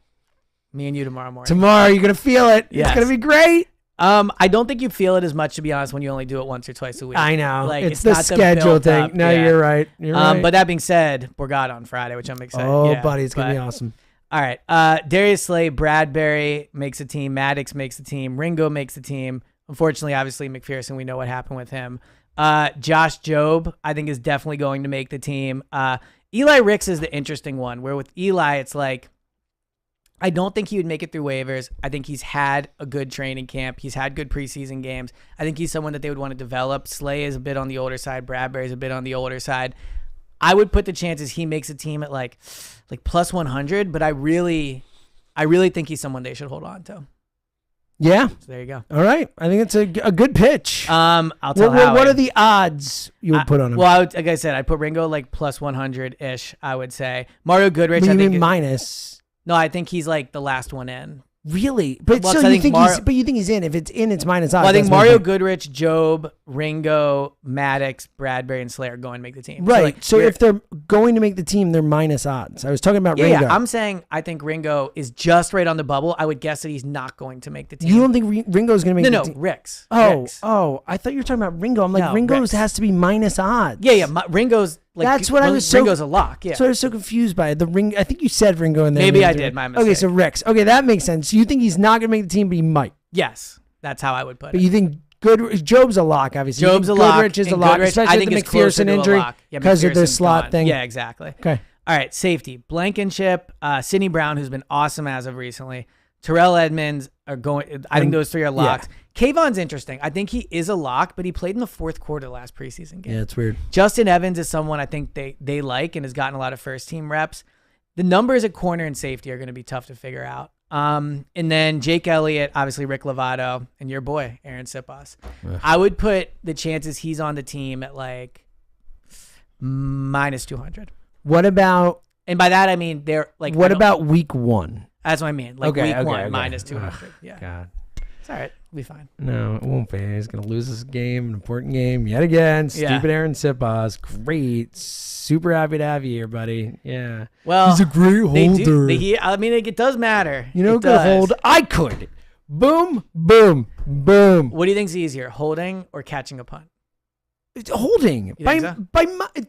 Me and you tomorrow morning. Tomorrow, you're going to feel it. Yes. It's going to be great. I don't think you feel it as much, to be honest, when you only do it once or twice a week. I know. Like, it's the not schedule built thing. up, No, yeah. you're right. You're right. But that being said, Borgata on Friday, which I'm excited. Oh, yeah, buddy, it's going to be awesome. All right. Darius Slay, Bradbury makes a team. Maddox makes the team. Ringo makes the team. Unfortunately, obviously, McPherson, we know what happened with him. Josh Jobe, I think, is definitely going to make the team. Eli Ricks is the interesting one, where with Eli, it's like, I don't think he would make it through waivers. I think he's had a good training camp. He's had good preseason games. I think he's someone that they would want to develop. Slay is a bit on the older side. Bradbury is a bit on the older side. I would put the chances he makes a team at like plus 100, but I really think he's someone they should hold on to. Yeah. So there you go. All right. I think it's a good pitch. I'll tell Howie. What are the odds you would put on him? Well, like I said, I'd put Ringo like plus 100-ish, I would say. Mario Goodrich, But I you think. mean minus? No, I think he's like the last one in. Really? But Well, so 'cause I you think think you think he's in? If it's in, it's minus odds. Well, I think That's my Mario point. Goodrich, Jobe, Ringo, Maddox, Bradbury, and Slayer go and make the team. Right. So we're- if they're going to make the team, they're minus odds. I was talking about Ringo. yeah, I'm saying I think Ringo is just right on the bubble. I would guess that he's not going to make the team. You don't think Ringo's going to make the team? Ricks. Ricks. I thought you were talking about Ringo. I'm like, No, Ringo's Ricks. has to be minus odds. Yeah. Ringo's like That's what I was so- Ringo's a lock. Yeah. So I was so confused by it. The Ring. I think you said Ringo in there. Maybe I did, my Okay, mistake. so Ricks. Okay, that makes sense. You think he's not going to make the team, but he might. Yes, that's how I would put But it. you think Jobe's a lock, obviously. You Jobe's a think lock. Goodrich is a and lock, Goodrich, especially I think with is the closer McPherson to a injury lock. Yeah, because of the McPherson's slot gone. thing. Yeah, exactly. Okay. All right, safety. Blankenship, Sidney Brown, who's been awesome as of recently. Terrell Edmonds are going. I think those three are locks. Kayvon's interesting. I think he is a lock, but he played in the fourth quarter last preseason game. Yeah, it's weird. Justin Evans is someone I think they like and has gotten a lot of first team reps. The numbers at corner and safety are going to be tough to figure out. And then Jake Elliott, obviously Rick Lovato, and your boy Aaron Sipas. I would put the chances he's on the team at like minus 200. What about? And by that I mean they're like. What about week one? That's what I mean. Like Okay, week okay, one okay. minus 200. Yeah, God. it's all right. We'll be fine. No, it won't be. He's going to lose this game, an important game yet again. Yeah. Stupid Aaron Sipas. Great. Super happy to have you here, buddy. Yeah. Well, he's a great holder. I mean, it does matter. You know, It who could does. hold. I could. Boom, boom, boom. What do you think's easier, holding or catching a punt? It's holding. think so?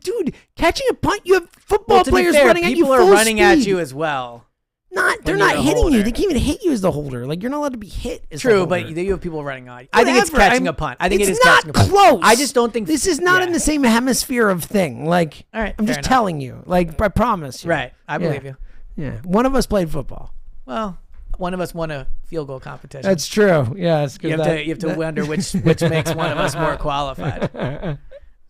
Dude, catching a punt, you have football To be players fair, running at you people full are running at speed. you as well. They're when not you're a hitting holder. you. They can't even hit you as the holder. Like, you're not allowed to be hit as the True, holder. but you have people running on you. I think it's Whatever. catching a punt. I think it it's is catching a punt. not close. I just don't think this is not yeah. in the same hemisphere of thing. Like, All right, I'm fair just enough. telling you. Like, I promise you. Right, I believe you. Yeah, one of us played football. Well, one of us won a field goal competition. That's true. Yes, you have to wonder which makes one of us more qualified.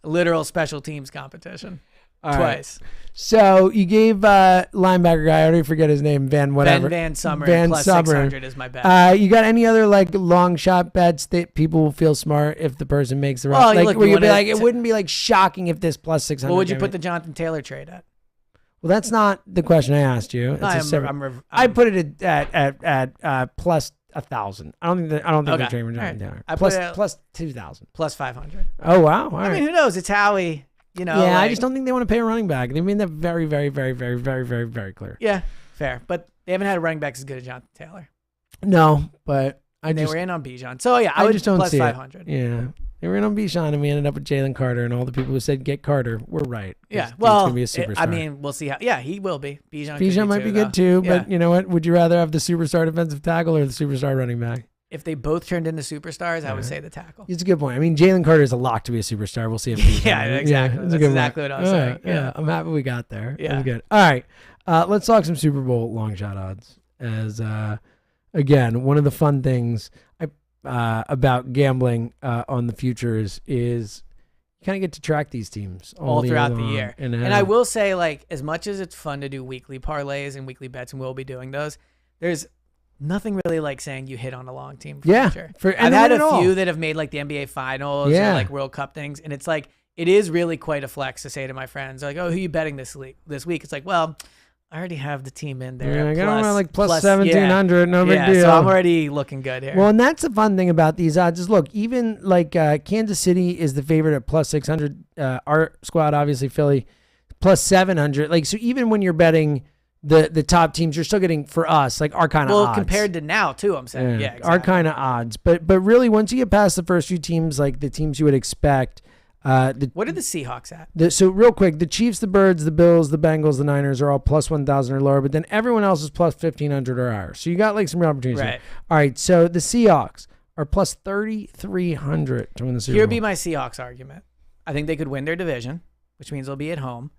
Literal special teams competition. All right. Twice. So you gave linebacker guy, I already forget his name, Van whatever. Van Summer Van plus Summer. 600 is my bet. You got any other like long shot bets that people will feel smart if the person makes the right? Well, Like look, where you you'd be wanna- like, it wouldn't be like shocking if this plus 600. What would you came put in. the Jonathan Taylor trade at? Well, that's not the question I asked you. It's a separate- I put it at plus 1,000. I don't think Okay. they're trading Jonathan Taylor. I put it- Plus 2,000. plus 500. Oh wow! All I right. mean, who knows? It's Howie. Yeah, like- I just don't think they want to pay a running back. They made that very, very, very, very, very, very, very clear. Yeah, fair. But they haven't had a running back as good as Jonathan Taylor. No, but They were in on Bijan. So yeah, I would just don't plus see 500. it. Yeah, they were in on Bijan, and we ended up with Jalen Carter, and all the people who said get Carter were right. Yeah, Dude's well, gonna be a superstar. we'll see how. Yeah, he will be. Bijan Bijan might be good too, but you know what? Would you rather have the superstar defensive tackle or the superstar running back? If they both turned into superstars, I would say the tackle. It's a good point. I mean, Jalen Carter is a lock to be a superstar. We'll see if Bijan. Yeah, exactly. it's a That's good exactly one. what I was saying. Yeah, I'm happy we got there. Yeah. That's good. All right, let's talk some Super Bowl long shot odds. As again, one of the fun things about gambling on the futures is you kind of get to track these teams all throughout the long. year. And I will say, like, as much as it's fun to do weekly parlays and weekly bets, and we'll be doing those, there's nothing really like saying you hit on a long team. Yeah, I've had a few that have made like the NBA Finals Yeah. or like World Cup things, and it's like it is really quite a flex to say to my friends, like, "Oh, who are you betting this week?" It's like, well, I already have the team in there. Yeah, I got plus- around like plus plus- 1,700. No big yeah, deal. so I'm already looking good here. Well, and that's the fun thing about these odds is look, even like Kansas City is the favorite at plus 600. Our squad, obviously Philly, plus 700. Like, so even when you're betting the top teams, you're still getting for us like our kind of odds. compared to now too, I'm saying, yeah, exactly. Our kind of odds. But really, once you get past the first few teams, like the teams you would expect. What are the Seahawks at? So real quick, the Chiefs, the Birds, the Bills, the Bengals, the Niners are all plus 1,000 or lower, but then everyone else is plus 1,500 or higher. So you got like some real opportunities. Right. Here. All right. So the Seahawks are plus 3,300 to win the Super Here would Bowl. be my Seahawks argument. I think they could win their division, which means they'll be at home.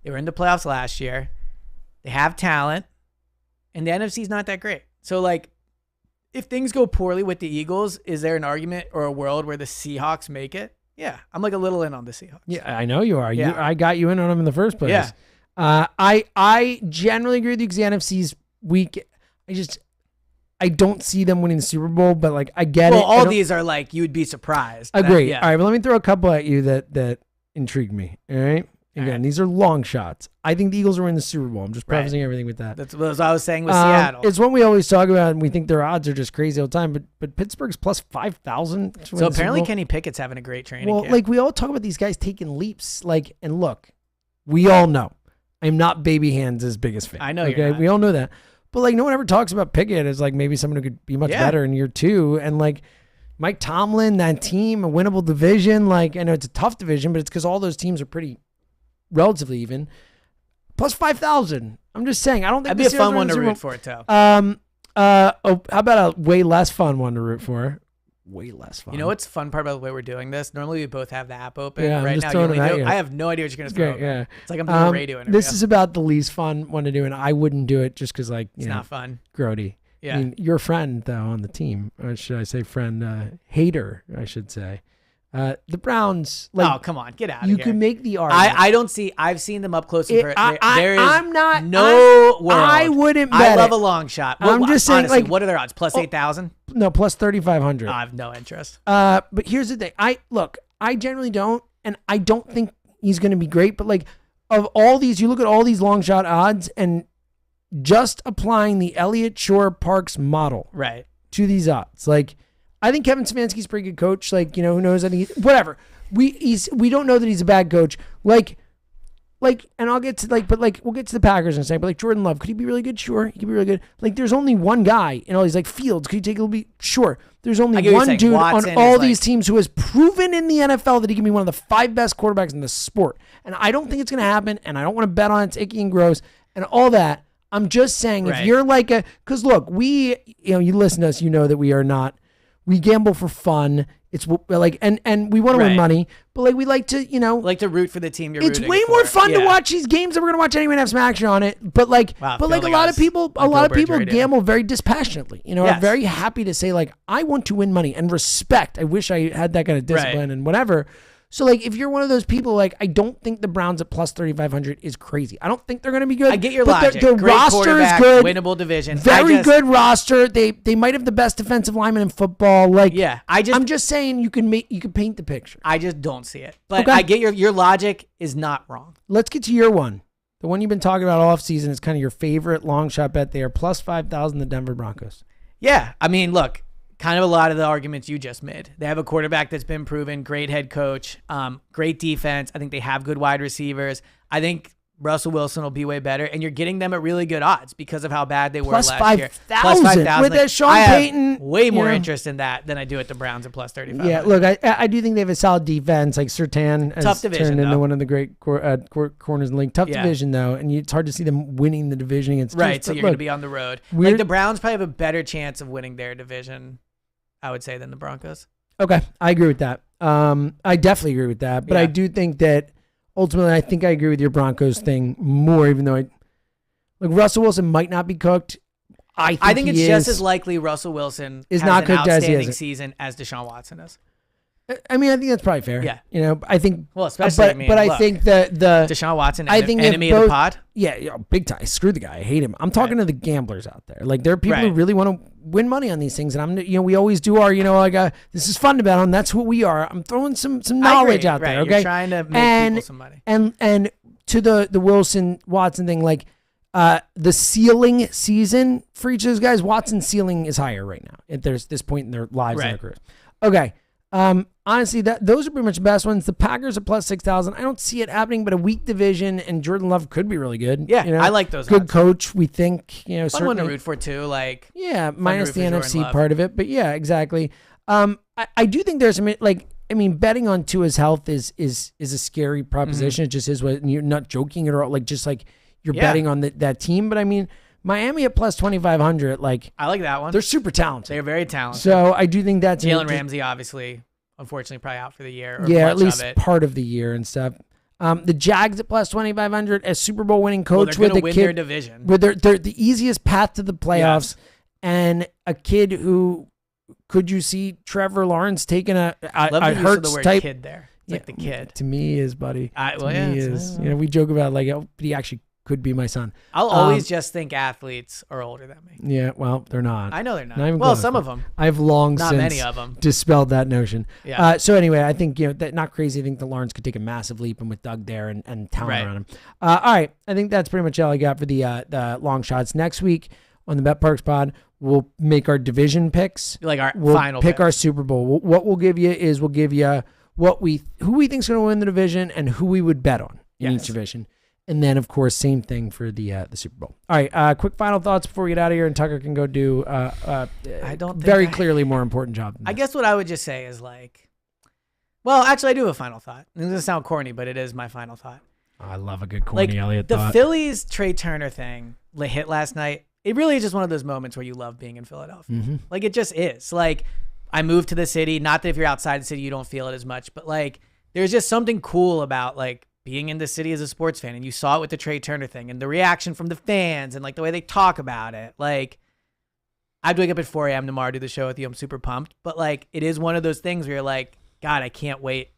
They were in the playoffs last year. They have talent, and the NFC's not that great. So, like, if things go poorly with the Eagles, is there an argument or a world where the Seahawks make it? Yeah, I'm like a little in on the Seahawks. Yeah, I know you are. Yeah. I got you in on them in the first place. Yeah. I generally agree with you because the NFC's weak. I don't see them winning the Super Bowl, but like I get it. Well, I all don't- these are like you would be surprised. Agree. Yeah. All right, but let me throw a couple at you that intrigue me. All right. Again, right. these are long shots. I think the Eagles are in the Super Bowl. I'm just Right. prefacing everything with that. That's what I was saying with Seattle. It's one we always talk about, and we think their odds are just crazy all the time. But Pittsburgh's plus 5,000. So apparently Kenny Pickett's having a great training Well, camp. like we all talk about these guys taking leaps. Like, and look, we all know I'm not Baby Hands' biggest fan. I know you're not. We all know that. But like, no one ever talks about Pickett as like maybe someone who could be much Yeah. better in year two. And like Mike Tomlin, that team, a winnable division. Like, I know it's a tough division, but it's because all those teams are pretty relatively even. Plus 5,000. I'm just saying. I don't think That'd be the a fun Steelers are one in to the root Super for, too. Bowl. How about a way less fun one to root for? Way less fun. You know what's the fun part about the way we're doing this? Normally we both have the app open. Yeah, I'm right just now, throwing you it only at do. you. I have no idea what you're going to throw. Great, yeah. It's like I'm doing a radio interview. This is about the least fun one to do, and I wouldn't do it just because, like, it's you know, not fun. grody. Yeah. I mean, your friend, though, on the team, or should I say friend, hater, I should say. The Browns, like, oh, come on. Get out of you here. can make the argument. I don't see. I've seen them up close. And there is I'm not. no world. I wouldn't bet I love it. a long shot. I'm just saying, honestly, like- what are their odds? Plus 8,000? No, plus 3,500. I have no interest. But here's the thing. I generally don't, and I don't think he's going to be great. But like, of all these, you look at all these long shot odds, and just applying the Elliott Shore Parks model Right. to these odds, like, I think Kevin Stefanski's a pretty good coach. Like, you know, who knows? I think whatever. We don't know that he's a bad coach. Like, and I'll get to we'll get to the Packers in a second. But like Jordan Love, could he be really good? Sure, he could be really good. Like, there's only one guy in all these, like Fields. Could he take a little bit? Sure. There's I only get what you're one saying. dude Watson on all is, these like- teams who has proven in the NFL that he can be one of the 5 best quarterbacks in the sport. And I don't think it's going to happen. And I don't want to bet on it. It's icky and gross and all that. I'm just saying, if Right. you're like because look, you listen to us, you know that we are not. We gamble for fun. It's like, and we want to win Right. money, but like we like to, Like to root for the team you're it's rooting way for. more fun to Yeah. watch these games that we're gonna watch anyway and have some action on it. But like, Wow, but feel like like a lot I of was people, on Bill Burr's radio. gamble very dispassionately. You know, are Yes. very happy to say like, I want to win money and respect. I wish I had that kind of discipline and whatever. So like, if you're one of those people, like, I don't think the Browns at plus 3,500 is crazy. I don't think they're going to be good. I get your but logic. Their Great roster is quarterback, good. winnable division. Very good roster. They might have the best defensive lineman in football. Like, yeah, I'm just saying you can paint the picture. I just don't see it. But Okay. I get your logic is not wrong. Let's get to your one. The one you've been talking about all offseason is kind of your favorite long shot bet. They are plus 5,000, the Denver Broncos. Yeah, I mean, look, kind of a lot of the arguments you just made. They have a quarterback that's been proven, great head coach, great defense. I think they have good wide receivers. I think Russell Wilson will be way better, and you're getting them at really good odds because of how bad they were Plus last year. 5,000 with that Sean I have Payton. way more interest in that than I do at the Browns at plus 35. Yeah, look, I do think they have a solid defense. Like Surtain has Tough division, turned into though. one of the great corners in the league. Tough division, though, and it's hard to see them winning the division against teams. Right, so But you're going to look, be on the road. Like the Browns probably have a better chance of winning their division, I would say, than the Broncos. Okay, I agree with that. I definitely agree with that. But I do think that ultimately, I think I agree with your Broncos thing more, even though Russell Wilson might not be cooked. I think it's just as likely Russell Wilson is has not an cooked as he outstanding is. season as Deshaun Watson is. I mean, I think that's probably fair. Yeah. I think. Well, especially, but I think the Deshaun Watson, I think enemy if of both, the pod. Yeah, big time. Screw the guy. I hate him. I'm talking to the gamblers out there. Like, there are people who really want to win money on these things, and we always do our, this is fun to bet on. That's what we are. I'm throwing some knowledge out there. Okay, You're trying to make people some money. And to the Wilson Watson thing, like, the ceiling season for each of those guys, Watson's ceiling is higher right now at this point in their lives and their careers. Okay. Honestly, those are pretty much the best ones. The Packers are plus 6,000. I don't see it happening, but a weak division and Jordan Love could be really good. Yeah, I like those. Good odds. coach, we think. Fun one to root for too. Like, yeah, minus the NFC part of it, but yeah, exactly. I do think there's some betting on Tua's health is a scary proposition. It just is what, and you're not joking at all. Like, just like you're betting on that team, but I mean, Miami at plus 2,500, like, I like that one. They're super talented. They're very talented. So I do think that's Jalen Ramsey, obviously, unfortunately, probably out for the year. Or at least part of the year and stuff. The Jags at plus 2,500, a Super Bowl winning coach with a win kid, their division. Where they're the easiest path to the playoffs, and a kid who could you see Trevor Lawrence taking a Hurts the word type kid there. It's like the kid. To me, he is, buddy. He is. We joke about like, but he actually could be my son. I'll always just think athletes are older than me. Yeah, well, they're not. I know they're not. Not even Well, close. some of them. I've long Not since many of them. dispelled that notion. Yeah. So anyway, I think that not crazy. I think the Lawrence could take a massive leap, and with Doug there and talent around him. All right, I think that's pretty much all I got for the long shots. Next week on the Bet Parks Pod, we'll make our division picks. Like we'll final pick picks. our Super Bowl. What we'll give you is who we think's going to win the division and who we would bet on in each division. And then, of course, same thing for the Super Bowl. All right, quick final thoughts before we get out of here, and Tucker can go do clearly more important job than I this. guess what I would just say is like, well, actually, I do have a final thought. It doesn't sound corny, but it is my final thought. I love a good corny Elliott the thought. Phillies Trey Turner thing hit last night. It really is just one of those moments where you love being in Philadelphia. Mm-hmm. Like, it just is. Like, I moved to the city. Not that if you're outside the city, you don't feel it as much, but like, there's just something cool about like being in the city as a sports fan. And you saw it with the Trey Turner thing and the reaction from the fans and like the way they talk about it. Like, I'd wake up at 4 a.m. tomorrow, do the show with you. I'm super pumped. But like, it is one of those things where you're like, God, I can't wait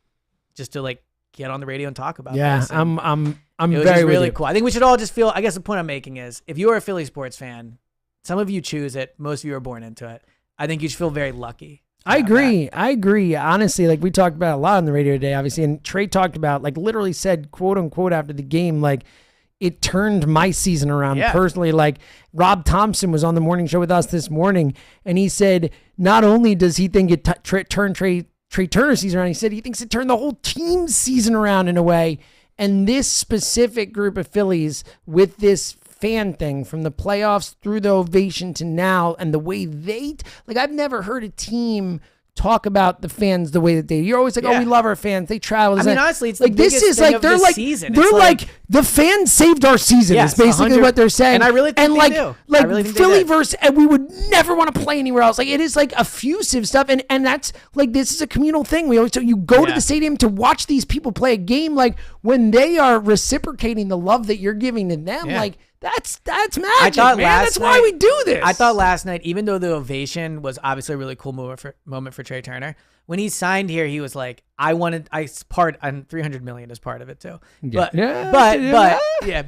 just to like get on the radio and talk about this. Yeah, And I'm it was very just really with you. cool. I think we should all just feel, I guess the point I'm making is if you are a Philly sports fan, some of you choose it. Most of you are born into it. I think you should feel very lucky. I agree. Honestly, like we talked about a lot on the radio today, obviously, and Trey talked about, like, literally said, quote unquote, after the game, like, it turned my season around personally. Like, Rob Thompson was on the morning show with us this morning, and he said not only does he think it turned Trey Turner's season around, he said he thinks it turned the whole team's season around in a way. And this specific group of Phillies with this fan thing from the playoffs through the ovation to now, and the way I've never heard a team talk about the fans the way that they. You're always like, oh, we love our fans. They travel. I mean, honestly, it's like the biggest thing of the season. They're like the fans saved our season. Yes, is basically 100 what they're saying. And I really think they do. Like I really think Philly they did. versus, and we would never want to play anywhere else. Like, it is like effusive stuff, and that's like, this is a communal thing. We always you go to the stadium to watch these people play a game. Like, when they are reciprocating the love that you're giving to them, like. That's magic, man. That's why we do this. I thought last night, even though the ovation was obviously a really cool moment for Trey Turner, when he signed here, he was like, and $300 million is part of it too. Yeah.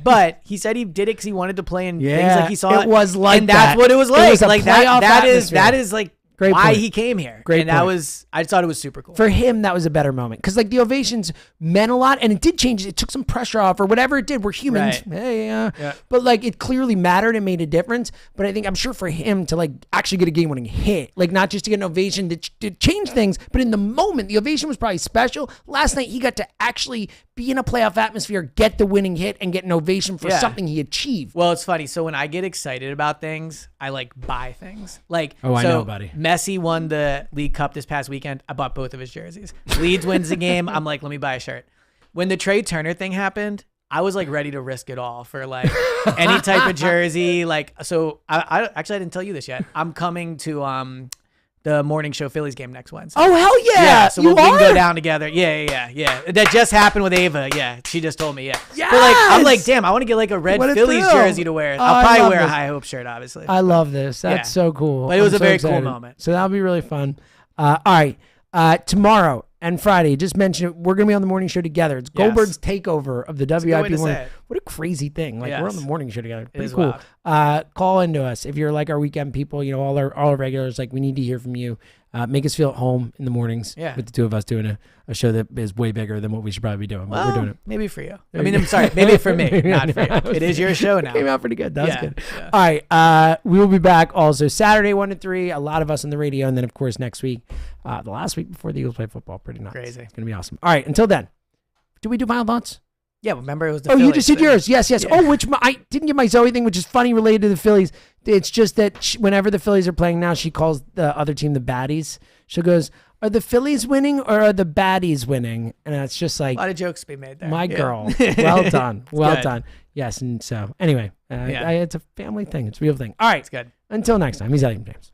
But he said he did it because he wanted to play in things like he saw. It was like and that's what it was like. It was a like playoff that atmosphere. is like Great why point. he came here. Great and point. I thought it was super cool. For him, that was a better moment because like the ovations meant a lot, and it did change. It took some pressure off, or whatever it did. We're humans, Right. hey, Yeah. but like it clearly mattered and made a difference. But I'm sure for him to like actually get a game-winning hit, like not just to get an ovation to change things, but in the moment, the ovation was probably special. Last night, he got to actually be in a playoff atmosphere, get the winning hit, and get an ovation for something he achieved. Well, it's funny. So when I get excited about things, I like buy things. Like, I know, buddy. Messi won the League Cup this past weekend. I bought both of his jerseys. Leeds wins the game. I'm like, let me buy a shirt. When the Trey Turner thing happened, I was like ready to risk it all for like any type of jersey. Like, so I didn't tell you this yet. I'm coming to the morning show Phillies game next Wednesday. Oh hell yeah! Yeah, so we can are? go down together. Yeah. That just happened with Ava. Yeah, she just told me. Yeah. Yes! But like, I'm like, damn, I want to get like a red What a Phillies thrill. jersey to wear. Oh, I'll I probably love wear a this. High Hope shirt, obviously. I love this. That's Yeah. so cool. But it was I'm a very so cool excited. moment. So that'll be really fun. All right. Tomorrow and Friday, just mention it. We're going to be on the morning show together. It's Yes. Goldberg's takeover of the a good way WIP to morning. say it. What a crazy thing. Like we're on the Yes. morning show together. Pretty is cool. wild. Call into us. If you're like our weekend people, all our regulars, like we need to hear from you. Make us feel at home in the mornings with the two of us doing a show that is way bigger than what we should probably be doing. But Well, we're doing it. maybe for you. I'm sorry. Maybe for me, not for you. It is your show now. Came out pretty good. That was good. Yeah. All right. We will be back also Saturday 1 to 3. A lot of us on the radio, and then of course next week, the last week before the Eagles play football. Pretty nuts. Crazy. It's gonna be awesome. All right. Until then, did we do final thoughts? Yeah, remember it was the You Phillies just did thing. yours. Yes. Yeah. Oh, I didn't get my Zoe thing, which is funny related to the Phillies. It's just that whenever the Phillies are playing now, she calls the other team the baddies. She goes, "Are the Phillies winning or are the baddies winning?" And it's just like, A lot of jokes to be made there. my Yeah. girl. Well done. Well good. done. Yes. And so anyway, Yeah. it's a family thing. It's a real thing. All right. It's good. Until next time, he's Elliot James.